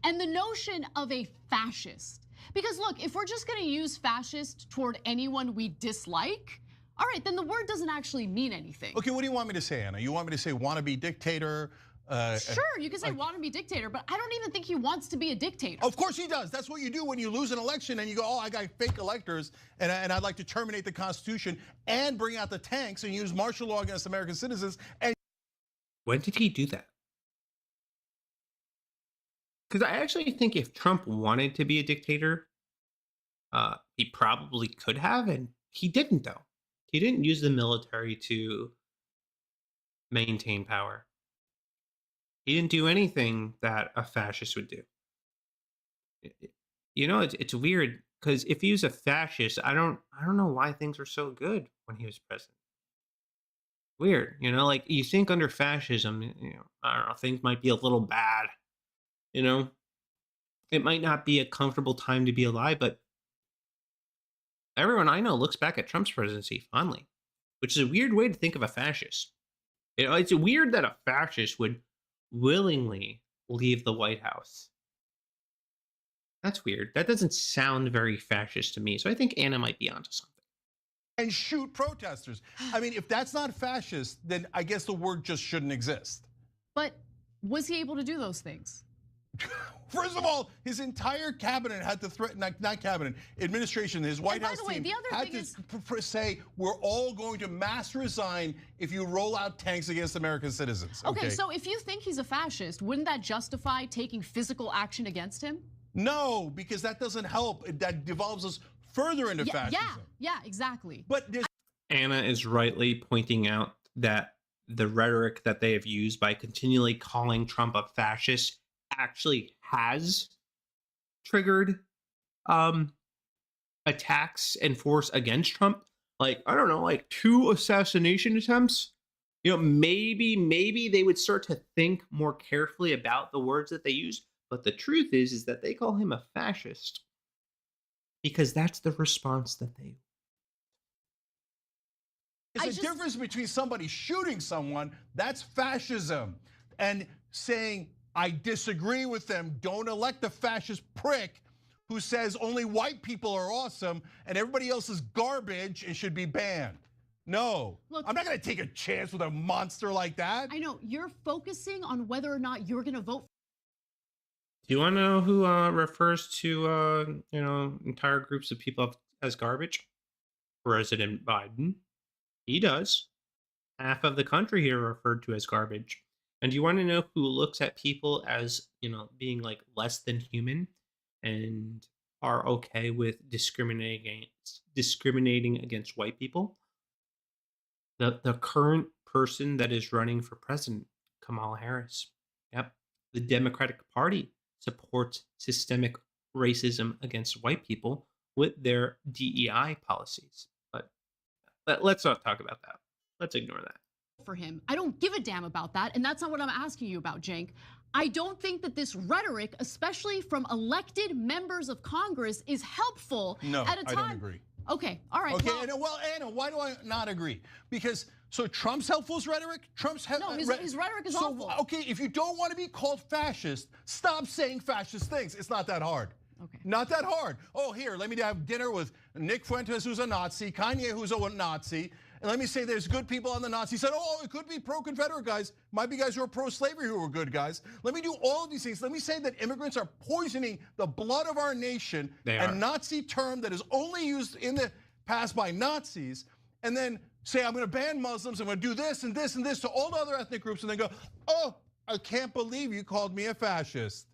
And the notion of a fascist. Because look, if we're just gonna use fascist toward anyone we dislike, all right, then the word doesn't actually mean anything. Okay, what do you want me to say, Anna? You want me to say wannabe dictator? Sure, you can say wannabe dictator, but I don't even think he wants to be a dictator. Of course he does. That's what you do when you lose an election and you go, oh, I got fake electors and I'd like to terminate the Constitution and bring out the tanks and use martial law against American citizens. And when did he do that? Because I actually think if Trump wanted to be a dictator, he probably could have, and he didn't, though. He didn't use the military to maintain power. He didn't do anything that a fascist would do. You know, it's weird because if he was a fascist, I don't know why things were so good when he was president. Weird, you know, like you think under fascism, you know, I don't know, things might be a little bad. You know, it might not be a comfortable time to be alive, but everyone I know looks back at Trump's presidency fondly, which is a weird way to think of a fascist. You know, it's weird that a fascist would willingly leave the White House. That's weird. That doesn't sound very fascist to me. So I think Anna might be onto something. And shoot protesters. I mean, if that's not fascist, then I guess the word just shouldn't exist. But was he able to do those things? First of all, his entire cabinet had to threaten, not cabinet, administration, his White House team had to say, we're all going to mass resign if you roll out tanks against American citizens. Okay, so if you think he's a fascist, wouldn't that justify taking physical action against him? No, because that doesn't help. That devolves us further into fascism. Yeah, exactly. But Anna is rightly pointing out that the rhetoric that they have used by continually calling Trump a fascist actually has triggered attacks and force against Trump. Like, I don't know, like 2 assassination attempts. You know, maybe they would start to think more carefully about the words that they use. But the truth is that they call him a fascist because that's the response that they. There's a difference between somebody shooting someone, that's fascism, and saying, I disagree with them, don't elect a fascist prick who says only white people are awesome and everybody else is garbage and should be banned. No, look, I'm not gonna take a chance with a monster like that. I know, you're focusing on whether or not you're gonna vote. Do you wanna know who refers to, entire groups of people as garbage? President Biden. He does. Half of the country here referred to as garbage. And do you want to know who looks at people as, being like less than human and are okay with discriminating against white people? The current person that is running for president, Kamala Harris. Yep. The Democratic Party supports systemic racism against white people with their DEI policies. But let's not talk about that. Let's ignore that. For him. I don't give a damn about that, and that's not what I'm asking you about, Cenk. I don't think that this rhetoric, especially from elected members of Congress, is helpful at a time. I don't agree. Okay, all right. Okay, Anna, why do I not agree? Because, so Trump's helpful is rhetoric? No, his rhetoric is awful. Okay, if you don't want to be called fascist, stop saying fascist things. It's not that hard. Okay. Not that hard. Oh, here, let me have dinner with Nick Fuentes, who's a Nazi, Kanye, who's a Nazi, and let me say there's good people on the Nazi side. Oh, it could be pro-Confederate guys. Might be guys who are pro-slavery who are good guys. Let me do all of these things. Let me say that immigrants are poisoning the blood of our nation. A Nazi term that is only used in the past by Nazis. And then say, I'm going to ban Muslims. I'm going to do this and this and this to all the other ethnic groups. And then go, oh, I can't believe you called me a fascist.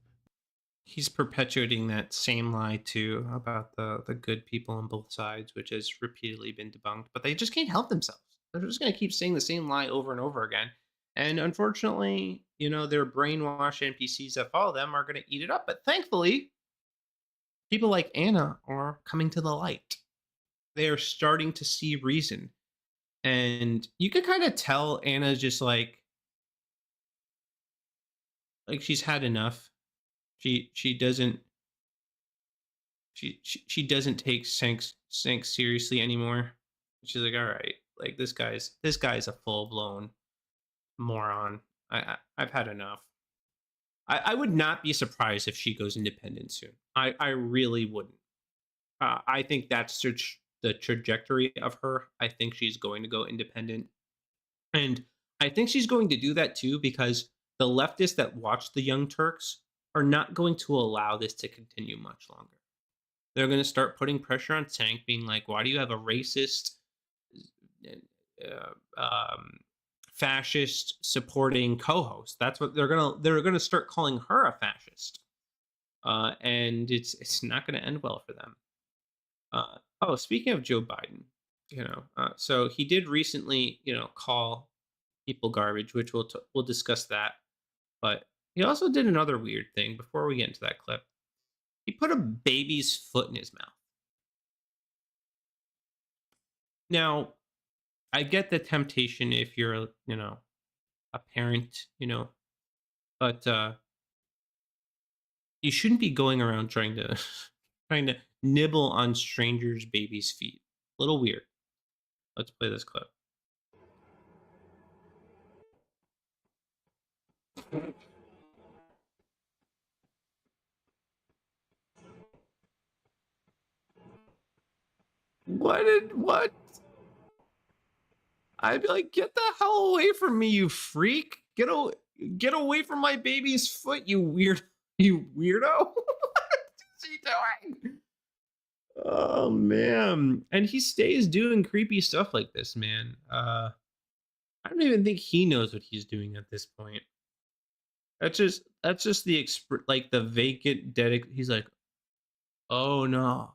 He's perpetuating that same lie too about the good people on both sides, which has repeatedly been debunked. But they just can't help themselves. They're just going to keep saying the same lie over and over again. And unfortunately, their brainwashed NPCs that follow them are going to eat it up. But thankfully, people like Anna are coming to the light. They are starting to see reason. And you can kind of tell Anna's just like she's had enough. She doesn't take Cenk seriously anymore. She's like, all right, like this guy's a full blown moron. I've had enough. I would not be surprised if she goes independent soon. I really wouldn't. I think that's the trajectory of her. I think she's going to go independent, and I think she's going to do that too because the leftists that watch the Young Turks are not going to allow this to continue much longer. They're going to start putting pressure on Cenk, being like, why do you have a racist, fascist supporting co-host? That's what they're going to start calling her a fascist. And it's not going to end well for them. Speaking of Joe Biden, so he did recently, call people garbage, which we'll discuss that. But he also did another weird thing before we get into that clip. He put a baby's foot in his mouth. Now, I get the temptation if you're, a parent, but you shouldn't be going around trying to nibble on strangers' babies' feet. A little weird. Let's play this clip. What? I'd be like, get the hell away from me, you freak! Get away from my baby's foot, you weirdo! What is he doing? Oh man, and he stays doing creepy stuff like this, man. I don't even think he knows what he's doing at this point. That's just like the vacant dedic. He's like, oh no,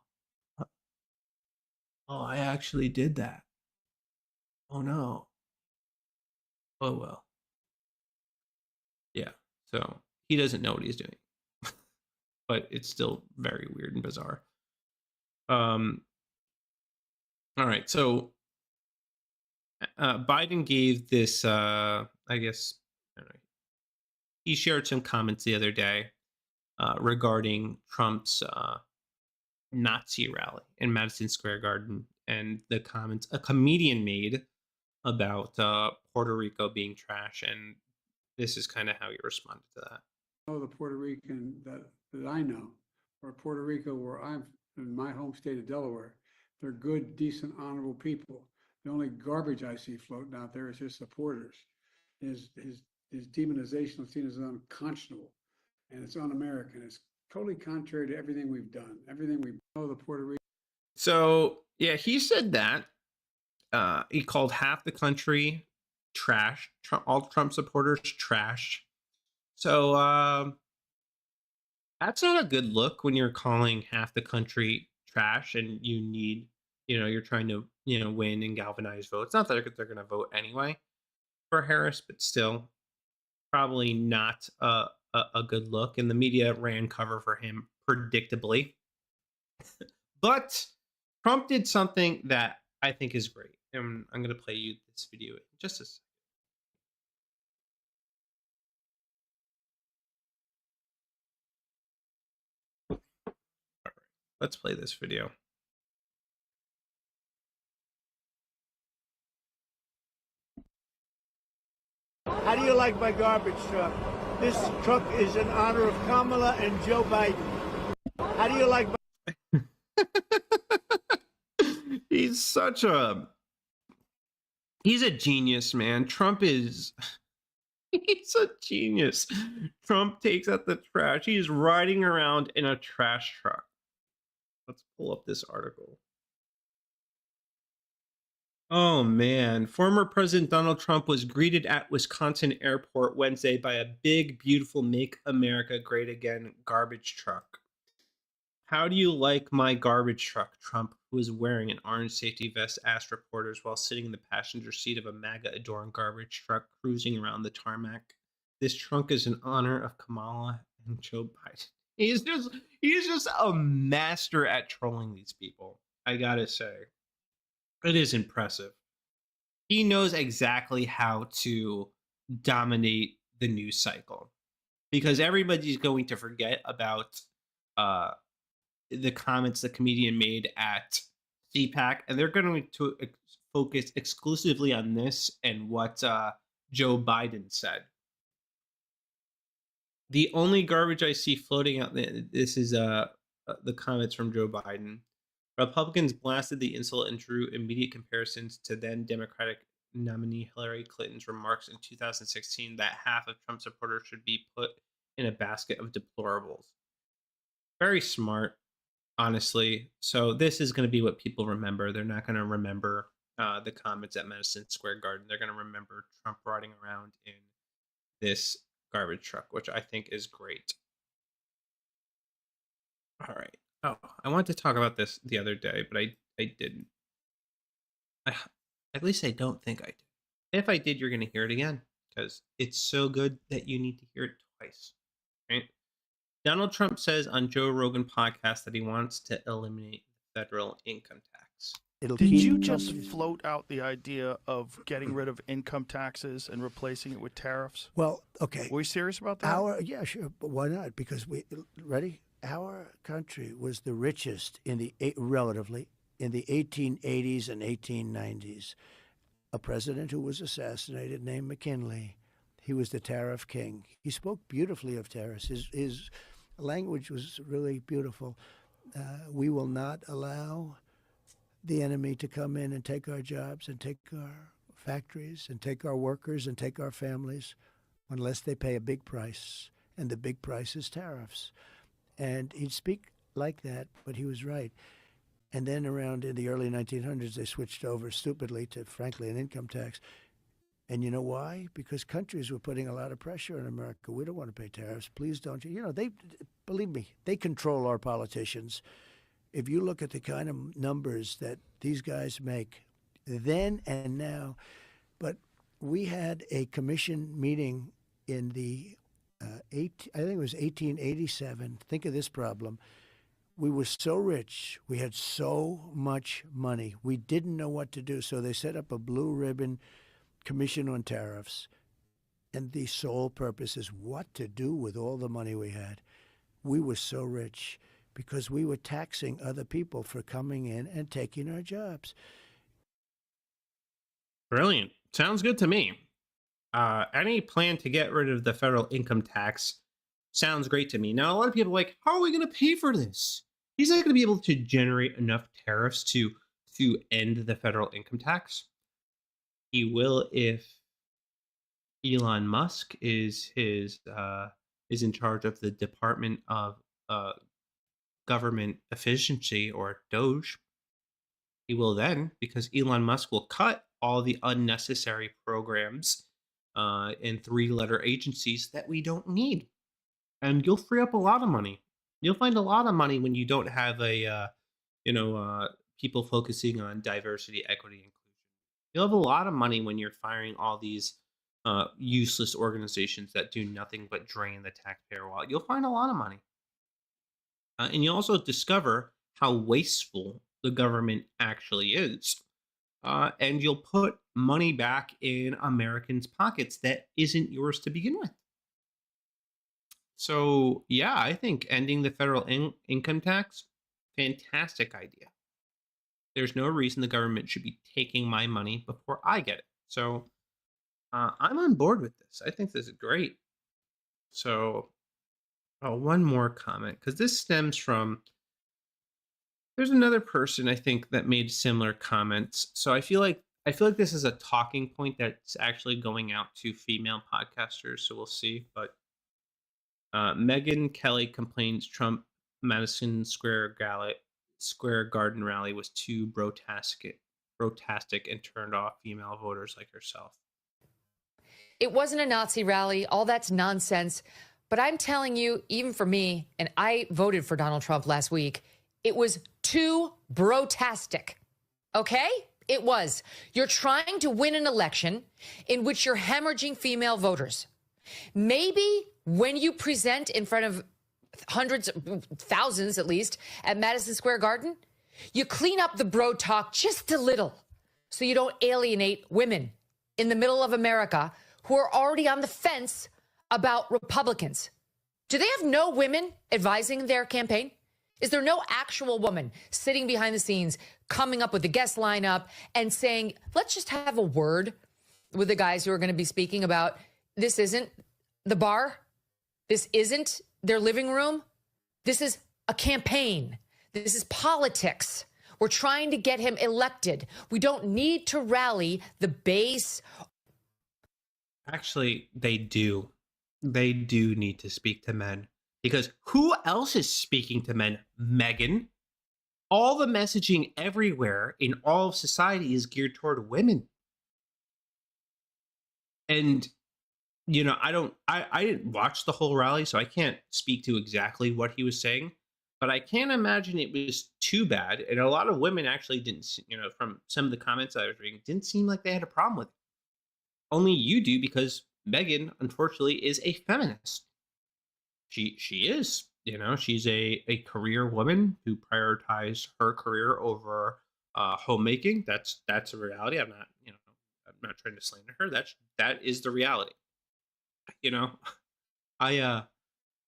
oh I actually did that. Oh no. Oh well. Yeah. So he doesn't know what he's doing, but it's still very weird and bizarre. All right. So Biden gave this. I guess I don't know, he shared some comments the other day regarding Trump's Nazi rally in Madison Square Garden, and the comments a comedian made about Puerto Rico being trash, and this is kind of how he responded to that. Oh, the Puerto Rican that I know, or Puerto Rico, where I'm in my home state of Delaware, they're good, decent, honorable people. The only garbage I see floating out there is his supporters. His demonization is seen as unconscionable, and it's un-American. It's totally contrary to everything we've done, everything we know. The Puerto Rico. So yeah, he said that. He called half the country trash. All Trump supporters trash. So that's not a good look when you're calling half the country trash, and you're trying to win and galvanize votes. Not that they're going to vote anyway for Harris, but still, probably not a good look. And the media ran cover for him, predictably. But Trump did something that I think is great, and I'm going to play you this video in just a second. Let's play this video. How do you like my garbage truck? This truck is in honor of Kamala and Joe Biden. How do you like my... He's a genius, man. He's a genius. Trump takes out the trash. He's riding around in a trash truck. Let's pull up this article. Oh man, former President Donald Trump was greeted at Wisconsin airport Wednesday by a big, beautiful Make America Great Again garbage truck. How do you like my garbage truck? Trump, who was wearing an orange safety vest, asked reporters while sitting in the passenger seat of a MAGA-adorned garbage truck cruising around the tarmac. This trunk is in honor of Kamala and Joe Biden. He's just a master at trolling these people, I gotta say. It is impressive. He knows exactly how to dominate the news cycle, because everybody's going to forget about the comments the comedian made at CPAC, and they're going to focus exclusively on this and what Joe Biden said. The only garbage I see floating out there, this is the comments from Joe Biden. Republicans blasted the insult and drew immediate comparisons to then Democratic nominee Hillary Clinton's remarks in 2016 that half of Trump supporters should be put in a basket of deplorables. Very smart, honestly. So this is going to be what people remember. They're not going to remember the comments at Madison Square Garden. They're going to remember Trump riding around in this garbage truck, which I think is great. All right. Oh, I wanted to talk about this the other day, but I didn't. At least I don't think I did. If I did, you're going to hear it again, because it's so good that you need to hear it twice. Right? Donald Trump says on Joe Rogan podcast that he wants to eliminate the federal income tax. Did you just float out the idea of getting rid of income taxes and replacing it with tariffs? Well, okay. Were you serious about that? Yeah, sure. But why not? Because ready? Our country was the richest relatively in the 1880s and 1890s. A president who was assassinated named McKinley. He was the tariff king. He spoke beautifully of tariffs. His language was really beautiful. We will not allow the enemy to come in and take our jobs and take our factories and take our workers and take our families unless they pay a big price. And the big price is tariffs. And he'd speak like that, but he was right. And then around in the early 1900s, they switched over stupidly to, frankly, an income tax. And you know why? Because countries were putting a lot of pressure on America. We don't want to pay tariffs. Please don't. You know, believe me, they control our politicians. If you look at the kind of numbers that these guys make then and now, but we had a commission meeting in the I think it was 1887. Think of this problem. We were so rich. We had so much money. We didn't know what to do. So they set up a blue ribbon commission on tariffs. And the sole purpose is what to do with all the money we had. We were so rich because we were taxing other people for coming in and taking our jobs. Brilliant. Sounds good to me. Any plan to get rid of the federal income tax sounds great to me. Now, a lot of people are like, how are we going to pay for this? He's not going to be able to generate enough tariffs to end the federal income tax. He will if Elon Musk is in charge of the Department of Government Efficiency, or DOGE. He will then, because Elon Musk will cut all the unnecessary programs and three-letter agencies that we don't need. And you'll free up a lot of money. You'll find a lot of money when you don't have people focusing on diversity, equity, and inclusion. You'll have a lot of money when you're firing all these useless organizations that do nothing but drain the taxpayer wallet. You'll find a lot of money. And you'll also discover how wasteful the government actually is. And you'll put money back in Americans' pockets that isn't yours to begin with. So, yeah, I think ending the federal income tax, fantastic idea. There's no reason the government should be taking my money before I get it. So, I'm on board with this. I think this is great. So, one more comment, because this stems from, there's another person I think that made similar comments. So I feel like this is a talking point that's actually going out to female podcasters. So we'll see. But Megyn Kelly complains Trump Madison Square Garden rally was too brotastic and turned off female voters like herself. It wasn't a Nazi rally. All that's nonsense. But I'm telling you, even for me, and I voted for Donald Trump last week, it was too brotastic. Okay? It was. You're trying to win an election in which you're hemorrhaging female voters. Maybe when you present in front of hundreds, thousands at least, at Madison Square Garden, you clean up the bro talk just a little so you don't alienate women in the middle of America who are already on the fence about Republicans. Do they have no women advising their campaign? Is there no actual woman sitting behind the scenes, coming up with the guest lineup and saying, let's just have a word with the guys who are going to be speaking about, this isn't the bar. This isn't their living room. This is a campaign. This is politics. We're trying to get him elected. We don't need to rally the base. Actually, they do. They do need to speak to men. Because who else is speaking to men? Megyn. All the messaging everywhere in all of society is geared toward women. And, you know, I didn't watch the whole rally, so I can't speak to exactly what he was saying. But I can't imagine it was too bad. And a lot of women actually didn't, from some of the comments I was reading, didn't seem like they had a problem with it. Only you do, because Megyn, unfortunately, is a feminist. She is, she's a career woman who prioritized her career over homemaking. That's a reality. I'm not trying to slander her. That is the reality. I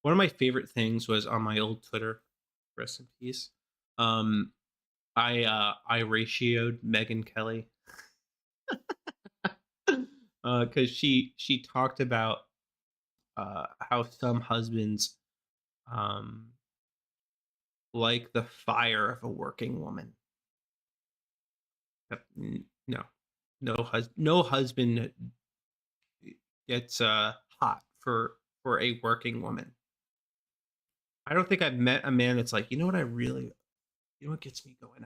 one of my favorite things was on my old Twitter, rest in peace. I ratioed Megyn Kelly because she talked about how some husbands like the fire of a working woman. No, no husband gets hot for a working woman. I don't think I've met a man that's like, you know what, you know what gets me going?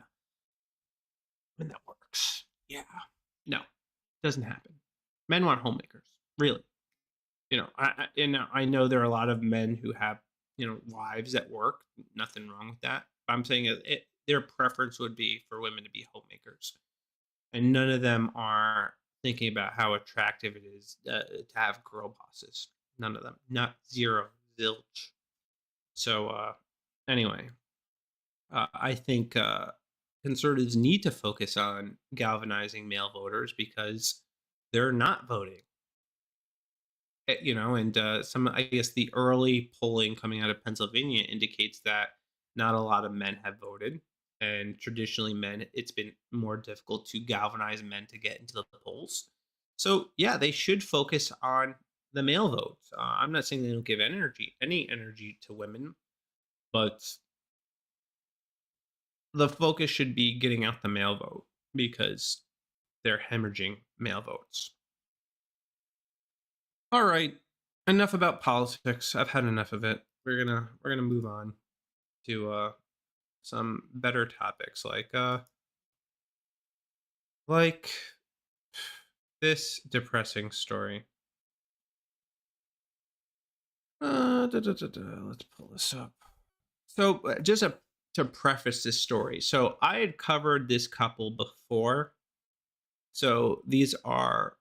When that works. Yeah. No, doesn't happen. Men want homemakers, really. I know there are a lot of men who have, wives at work. Nothing wrong with that. But I'm saying their preference would be for women to be homemakers, and none of them are thinking about how attractive it is to have girl bosses. None of them. Not zero, zilch. So anyway, I think conservatives need to focus on galvanizing male voters because they're not voting. And I guess the early polling coming out of Pennsylvania indicates that not a lot of men have voted. And traditionally, it's been more difficult to galvanize men to get into the polls. So, yeah, they should focus on the male vote. I'm not saying they don't give any energy to women, but the focus should be getting out the male vote because they're hemorrhaging male votes. All right, enough about politics. I've had enough of it. We're gonna move on to some better topics like this depressing story. Let's pull this up. So just to preface this story, so I had covered this couple before. So these are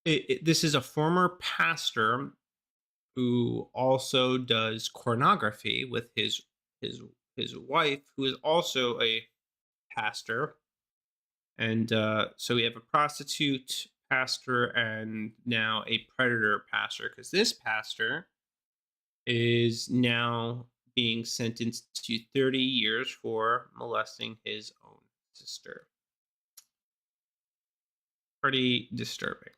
this is a former pastor who also does pornography with his wife, who is also a pastor. And so we have a prostitute pastor and now a predator pastor, because this pastor is now being sentenced to 30 years for molesting his own sister. Pretty disturbing.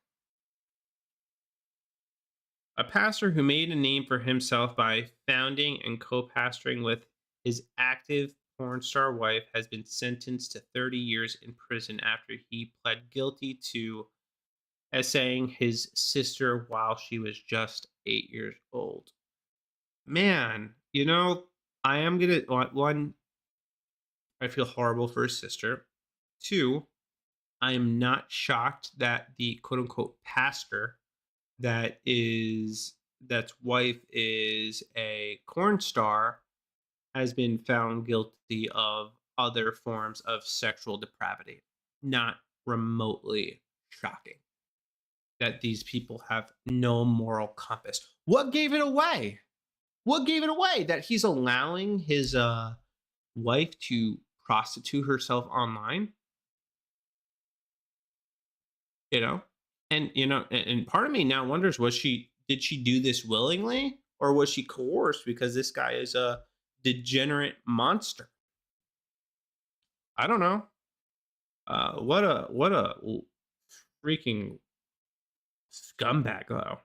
A pastor who made a name for himself by founding and co-pastoring with his active porn star wife has been sentenced to 30 years in prison after he pled guilty to essaying his sister while she was just 8 years old. Man, I am gonna one. I feel horrible for his sister. Two, I am not shocked that the quote unquote pastor that's wife is a porn star has been found guilty of other forms of sexual depravity. Not remotely shocking that these people have no moral compass. What gave it away? What gave it away? That he's allowing his wife to prostitute herself online? And part of me now wonders, did she do this willingly, or was she coerced because this guy is a degenerate monster? I don't know. What a freaking scumbag, though.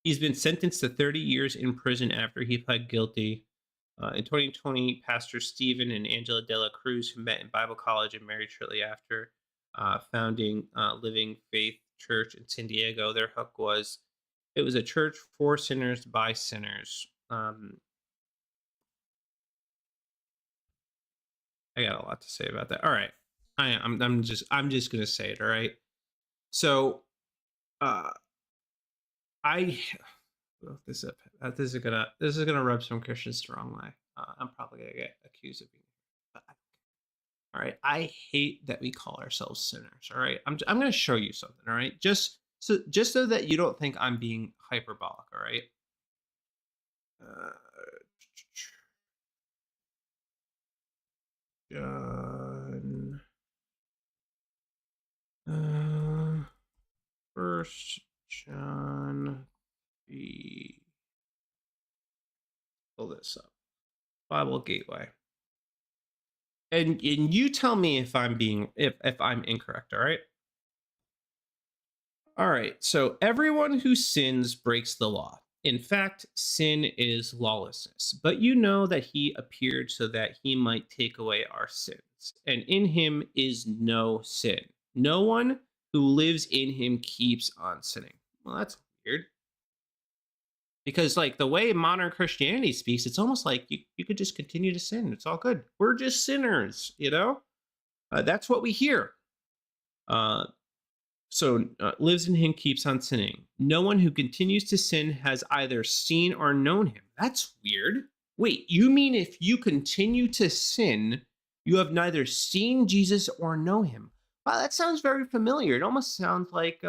He's been sentenced to 30 years in prison after he pled guilty. In 2020, Pastor Stephen and Angela De La Cruz, who met in Bible college and married shortly after, founding Living Faith Church in San Diego. Their hook was, it was a church for sinners by sinners. I got a lot to say about that. All right, I'm just gonna say it. All right, so this is gonna rub some Christians the wrong way. I'm probably gonna get accused of being. All right, I hate that we call ourselves sinners. All right, I'm gonna show you something. All right, just so that you don't think I'm being hyperbolic. All right. John. First John 3. Pull this up. Bible Gateway. And you tell me if I'm incorrect, all right? All right. So everyone who sins breaks the law. In fact, sin is lawlessness. But you know that he appeared so that he might take away our sins. sins, and in him is no sin. No one who lives in him keeps on sinning. Well, that's weird. Because like the way modern Christianity speaks, it's almost like you could just continue to sin. It's all good. We're just sinners, you know? That's what we hear. Lives in him keeps on sinning. No one who continues to sin has either seen or known him. That's weird. Wait, you mean if you continue to sin, you have neither seen Jesus or know him? Wow, that sounds very familiar. It almost sounds like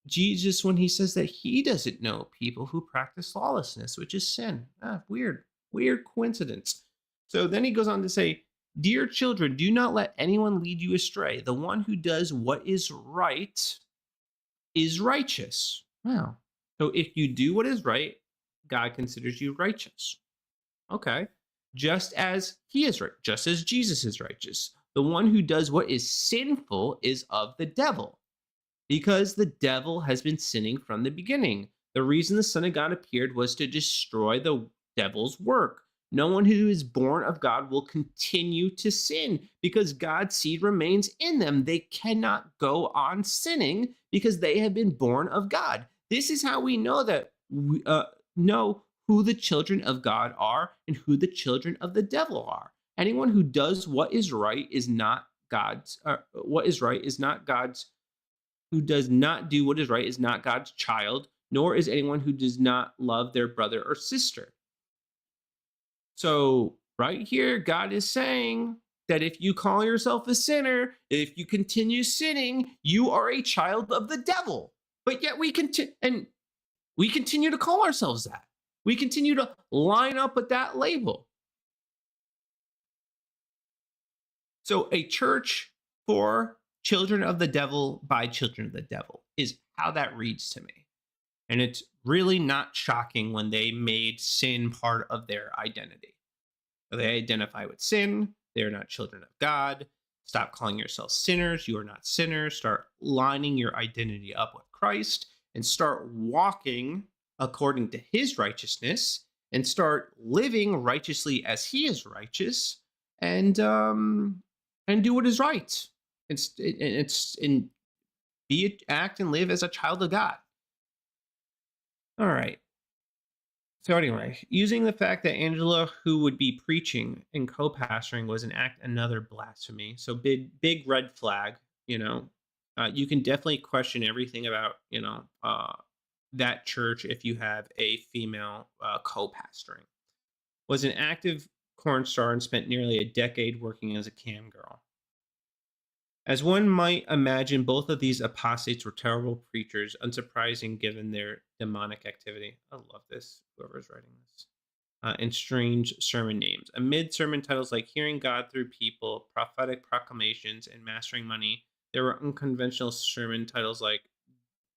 Jesus when he says that he doesn't know people who practice lawlessness, which is sin. Weird coincidence. So then he goes on to say, dear children, do not let anyone lead you astray. The one who does what is right is righteous. Wow. So if you do what is right, God considers you righteous. Okay. Just as he is right, just as Jesus is righteous. The one who does what is sinful is of the devil, because the devil has been sinning from the beginning. The reason the Son of God appeared was to destroy the devil's work. No one who is born of God will continue to sin because God's seed remains in them. They cannot go on sinning because they have been born of God. This is how we know that we know who the children of God are and who the children of the devil are. Anyone who does what is right is not God's. What is right is not God's. Who does not do what is right is not God's child, nor is anyone who does not love their brother or sister. So right here, God is saying that if you call yourself a sinner, if you continue sinning, you are a child of the devil. But yet we continue to call ourselves that. We continue to line up with that label. So a church for children of the devil by children of the devil is how that reads to me. And it's really not shocking when they made sin part of their identity. So they identify with sin. They're not children of God. Stop calling yourselves sinners. You are not sinners. Start lining your identity up with Christ and start walking according to his righteousness and start living righteously as he is righteous and do what is right. Act and live as a child of God. All right. So anyway, using the fact that Angela, who would be preaching and co-pastoring, was another blasphemy. So big red flag. You know, you can definitely question everything about that church if you have a female co-pastoring. Was an active corn star and spent nearly a decade working as a cam girl. As one might imagine, both of these apostates were terrible preachers, unsurprising given their demonic activity. I love this, whoever's writing this. And strange sermon names. Amid sermon titles like Hearing God Through People, Prophetic Proclamations, and Mastering Money, there were unconventional sermon titles like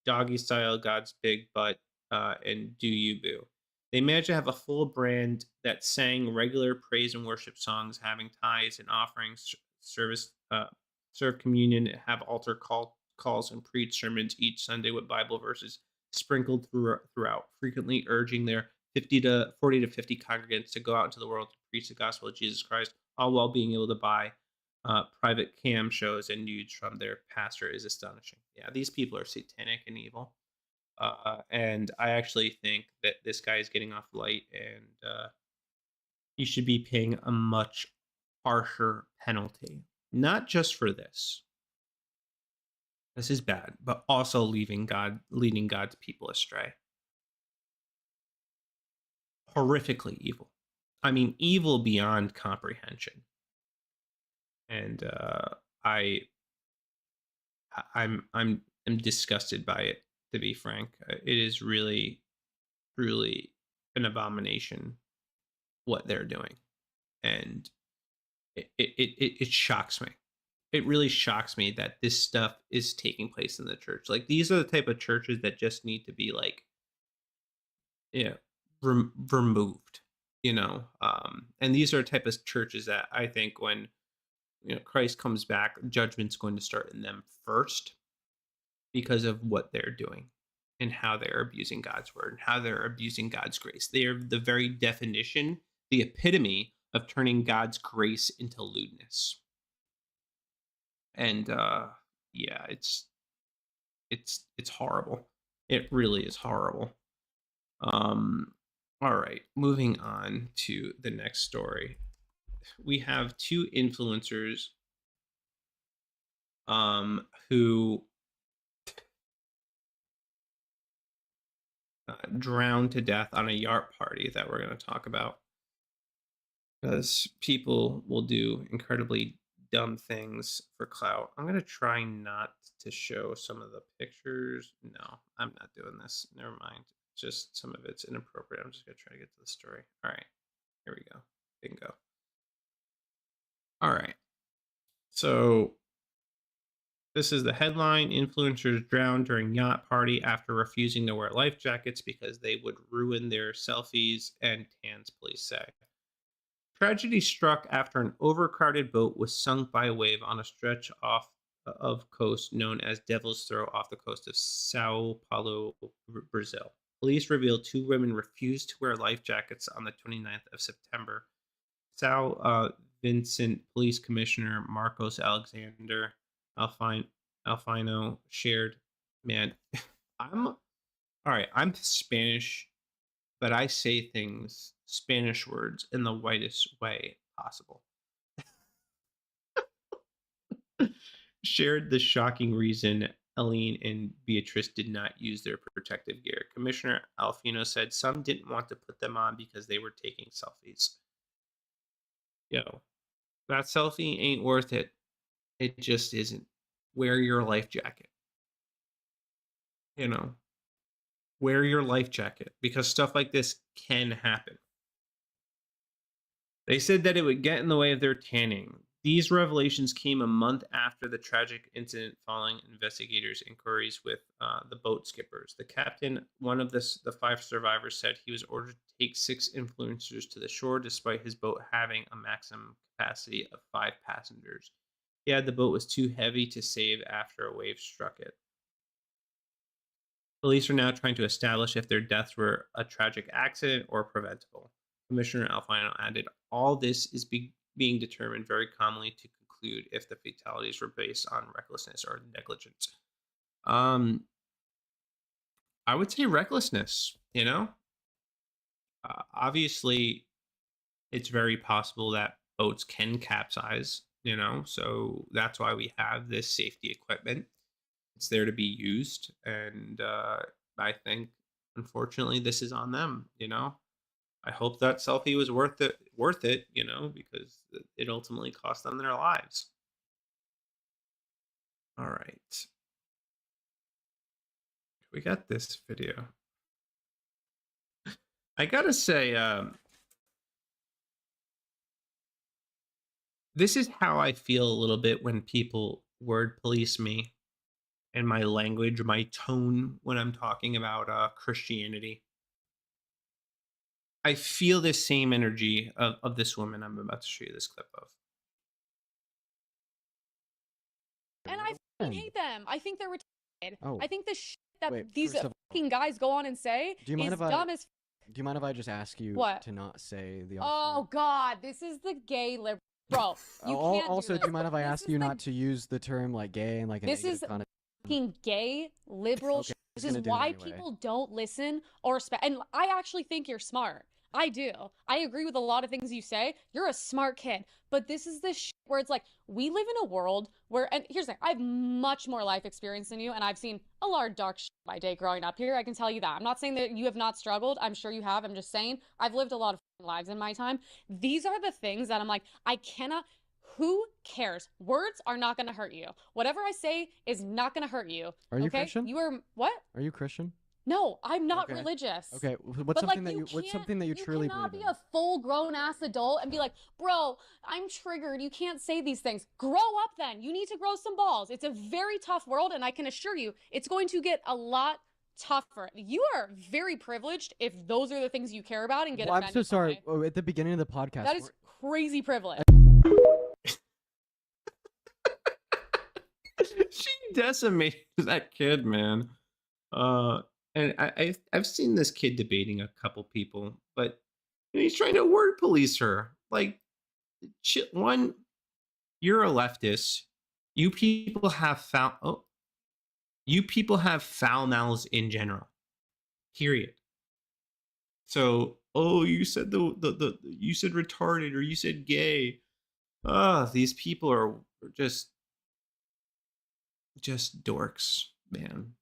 Doggy Style, God's Big Butt, and Do You Boo. They managed to have a full brand that sang regular praise and worship songs, having tithes and offerings, serve communion, have altar calls, and preach sermons each Sunday with Bible verses sprinkled throughout, frequently urging their 40 to 50 congregants to go out into the world to preach the gospel of Jesus Christ, all while being able to buy private cam shows and nudes from their pastor is astonishing. Yeah, these people are satanic and evil. And I actually think that this guy is getting off light and he should be paying a much harsher penalty. Not just for this. This is bad, but also leading God's people astray. Horrifically evil. I mean, evil beyond comprehension. And I'm disgusted by it, to be frank. It is really, truly an abomination what they're doing. And it shocks me. It really shocks me that this stuff is taking place in the church. Like, these are the type of churches that just need to be like, removed, and these are the type of churches that I think when, Christ comes back, judgment's going to start in them first because of what they're doing and how they're abusing God's word and how they're abusing God's grace. They are the very definition, the epitome of turning God's grace into lewdness. And yeah, it's horrible. It really is horrible. All right, moving on to the next story. We have two influencers who drowned to death on a yacht party that we're going to talk about, because people will do incredibly dumb things for clout. I'm going to try not to show some of the pictures. No, I'm not doing this. Never mind. Just some of it's inappropriate. I'm just going to try to get to the story. All right, here we go. Bingo. All right. So this is the headline: influencers drowned during yacht party after refusing to wear life jackets because they would ruin their selfies and tans, police say. Tragedy struck after an overcrowded boat was sunk by a wave on a stretch of coast known as Devil's Throat off the coast of Sao Paulo, Brazil. Police revealed two women refused to wear life jackets on the 29th of September. Sao Vincent Police Commissioner Marcos Alexander Alfino shared, man, all right, I'm Spanish, but I say things, Spanish words, in the whitest way possible. Shared the shocking reason Eileen and Beatrice did not use their protective gear. Commissioner Alfino said some didn't want to put them on because they were taking selfies. Yo, that selfie ain't worth it. It just isn't. Wear your life jacket. You know, wear your life jacket, because stuff like this can happen. They said that it would get in the way of their tanning. These revelations came a month after the tragic incident following investigators' inquiries with the boat skippers. The captain, one of the 5 survivors, said he was ordered to take 6 influencers to the shore despite his boat having a maximum capacity of 5 passengers. Yeah, the boat was too heavy to save after a wave struck it. Police are now trying to establish if their deaths were a tragic accident or preventable. Commissioner Alfino added, all this is being determined very commonly to conclude if the fatalities were based on recklessness or negligence. I would say recklessness, you know? Obviously, it's very possible that boats can capsize, you know? So that's why we have this safety equipment. It's there to be used. And I think, unfortunately, this is on them, you know? I hope that selfie was worth it, you know, because it ultimately cost them their lives. All right. We got this video. I gotta say, this is how I feel a little bit when people word police me and my language, my tone when I'm talking about Christianity. I feel the same energy of this woman I'm about to show you this clip of. And I fucking hate them. I think they're retarded. Oh. I think the shit that Wait, these first of fucking guys go on and say Do you mind is if I- dumb as Do you mind if I just ask you What? to not say the Oh God, this is the gay liberal. Bro, you can't Also, do do you mind if I This ask is you the- not to use the term like gay and like a This negative is connotation? fucking gay liberal Okay, shit. I was This is gonna do it why anyway. people don't listen or respect. And I actually think you're smart. I do. I agree with a lot of things you say. You're a smart kid. But this is the shit where it's like, we live in a world where, and here's the thing, I have much more life experience than you, and I've seen a lot of dark shit in my day growing up here. I can tell you that. I'm not saying that you have not struggled. I'm sure you have. I'm just saying I've lived a lot of lives in my time. These are the things that I'm like, I cannot. Who cares? Words are not going to hurt you. Whatever I say is not going to hurt you. Are you okay? Christian? You are what? Are you Christian? No, I'm not Okay. religious. Okay, But, what's like, something that you what's something that you truly cannot believe be a full grown ass adult and be like, bro, I'm triggered. You can't say these things. Grow up then. You need to grow some balls. It's a very tough world, and I can assure you it's going to get a lot tougher. You are very privileged if those are the things you care about and get Well, I'm offended so sorry. by. Oh, at the beginning of the podcast, That is crazy privilege. She decimated that kid, man. And I've seen this kid debating a couple people, but he's trying to word police her. like, one, you're a leftist. You people have foul. Oh, you people have foul mouths in general. Period. So, oh, you said you said retarded or you said gay. These people are just dorks, man.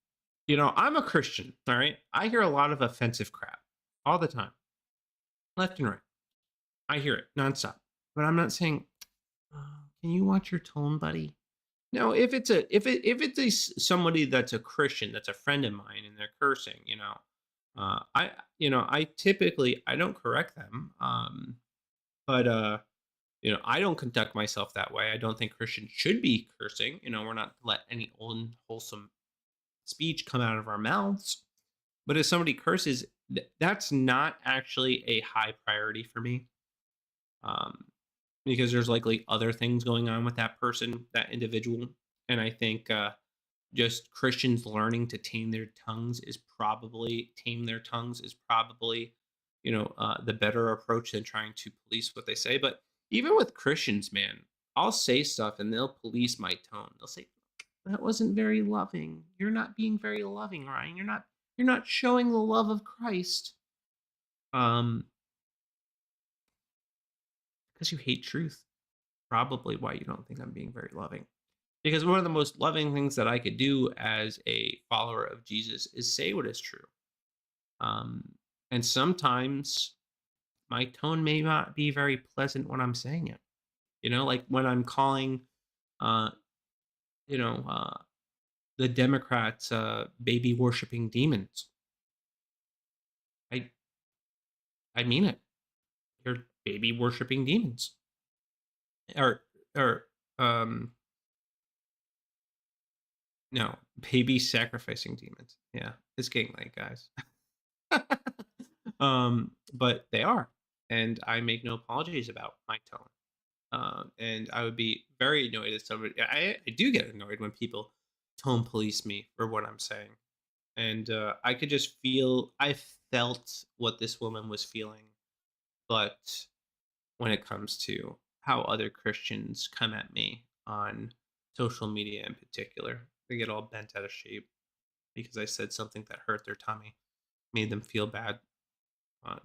I'm a Christian, all right? I hear a lot of offensive crap all the time, left and right. I hear it nonstop. But I'm not saying, can you watch your tone, buddy? No, if it's somebody that's a Christian, that's a friend of mine, and they're cursing, I typically I don't correct them, but I don't conduct myself that way. I don't think Christians should be cursing. We're not to let any unwholesome speech come out of our mouths. But if somebody curses, that's not actually a high priority for me, because there's likely other things going on with that person, that individual. And I think just Christians learning to tame their tongues is probably the better approach than trying to police what they say. But even with Christians, man, I'll say stuff and they'll police my tone. They'll say, that wasn't very loving. You're not being very loving, Ryan. You're not showing the love of Christ. Because you hate truth. Probably why you don't think I'm being very loving. Because one of the most loving things that I could do as a follower of Jesus is say what is true. And sometimes my tone may not be very pleasant when I'm saying it. Like when I'm calling, the Democrats baby worshiping demons. I mean it. You're baby worshiping demons. Or no, baby sacrificing demons. Yeah, it's getting late, guys. But they are, and I make no apologies about my tone. And I would be very annoyed if somebody. I do get annoyed when people tone police me for what I'm saying, and I could just feel. I felt what this woman was feeling, but when it comes to how other Christians come at me on social media in particular, they get all bent out of shape because I said something that hurt their tummy, made them feel bad.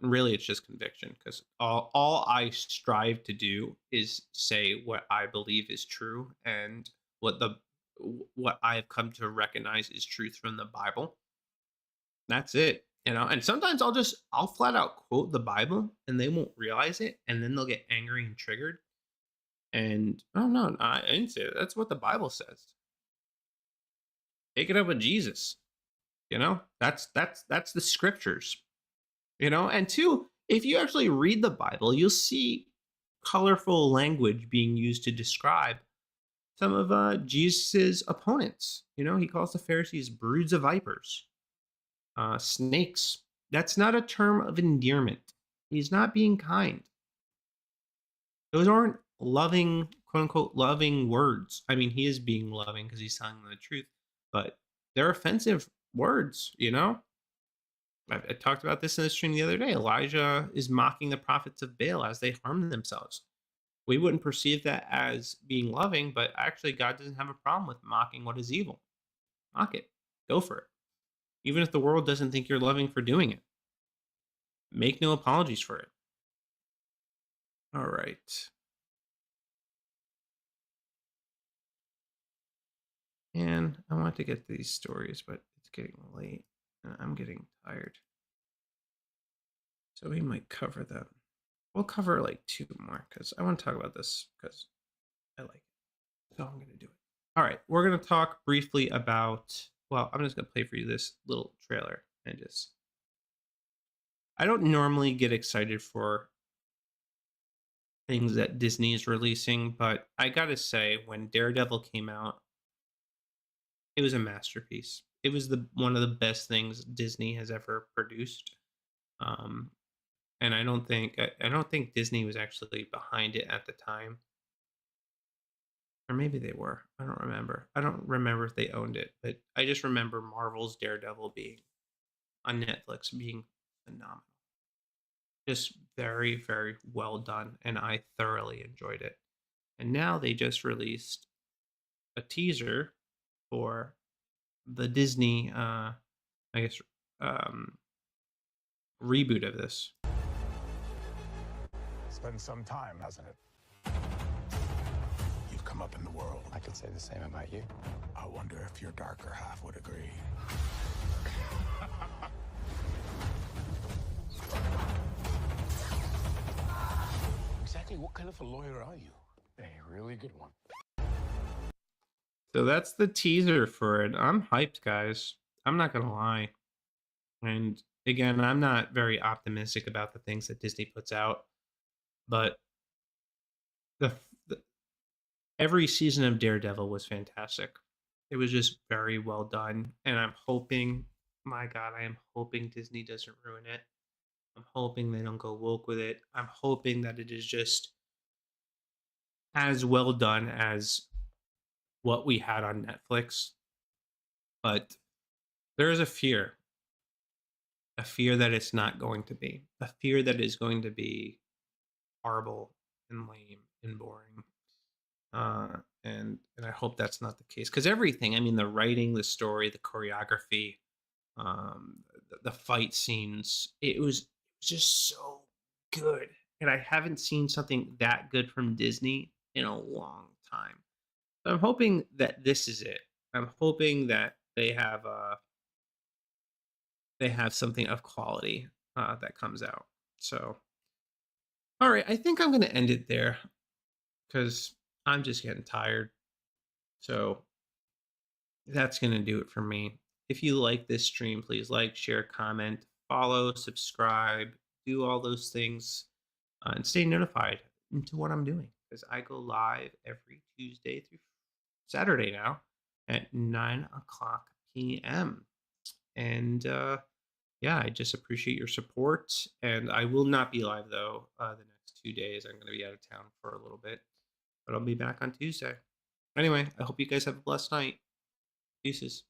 Really, it's just conviction, because all I strive to do is say what I believe is true and what I have come to recognize is truth from the Bible. That's it. And sometimes I'll flat out quote the Bible and they won't realize it, and then they'll get angry and triggered. And oh no, I didn't say that. That's what the Bible says. Take it up with Jesus. That's the scriptures. And two, if you actually read the Bible, you'll see colorful language being used to describe some of Jesus's opponents. He calls the Pharisees broods of vipers, snakes. That's not a term of endearment. He's not being kind. Those aren't loving, quote unquote, loving words. I mean, he is being loving because he's telling them the truth, but they're offensive words. I talked about this in the stream the other day. Elijah is mocking the prophets of Baal as they harm themselves. We wouldn't perceive that as being loving, but actually God doesn't have a problem with mocking what is evil. Mock it. Go for it. Even if the world doesn't think you're loving for doing it. Make no apologies for it. All right. And I want to get to these stories, but it's getting late. I'm getting tired. So we might cover them. We'll cover like 2 more because I want to talk about this because I like it. So I'm going to do it. All right. We're going to talk briefly about, well, I'm just going to play for you this little trailer and just, I don't normally get excited for things that Disney is releasing, but I got to say, when Daredevil came out, it was a masterpiece. It was one of the best things Disney has ever produced, and I don't think Disney was actually behind it at the time, or maybe they were. I don't remember. I don't remember if they owned it, but I just remember Marvel's Daredevil being on Netflix being phenomenal. Just very, very well done, and I thoroughly enjoyed it. And now they just released a teaser for the Disney, I guess, um, reboot of this. It's been some time, hasn't it? You've come up in the world. I could say the same about you. I wonder if your darker half would agree. Exactly what kind of a lawyer are you? A really good one. So that's the teaser for it. I'm hyped, guys. I'm not gonna lie. And again, I'm not very optimistic about the things that Disney puts out, but the every season of Daredevil was fantastic. It was just very well done, and I'm hoping, my God, I am hoping Disney doesn't ruin it. I'm hoping they don't go woke with it. I'm hoping that it is just as well done as what we had on Netflix. But there is a fear that it's not going to be, a fear that is going to be horrible and lame and boring. And I hope that's not the case, because everything, I mean, the writing, the story, the choreography, the fight scenes, it was just so good. And I haven't seen something that good from Disney in a long time. So I'm hoping that this is it. I'm hoping that they have something of quality that comes out. So, all right, I think I'm going to end it there because I'm just getting tired. So that's going to do it for me. If you like this stream, please like, share, comment, follow, subscribe, do all those things, and stay notified into what I'm doing, because I go live every Tuesday through Saturday now at 9:00 p.m. And yeah, I just appreciate your support. And I will not be live, though, the next 2 days. I'm going to be out of town for a little bit, but I'll be back on Tuesday. Anyway, I hope you guys have a blessed night. Deuces.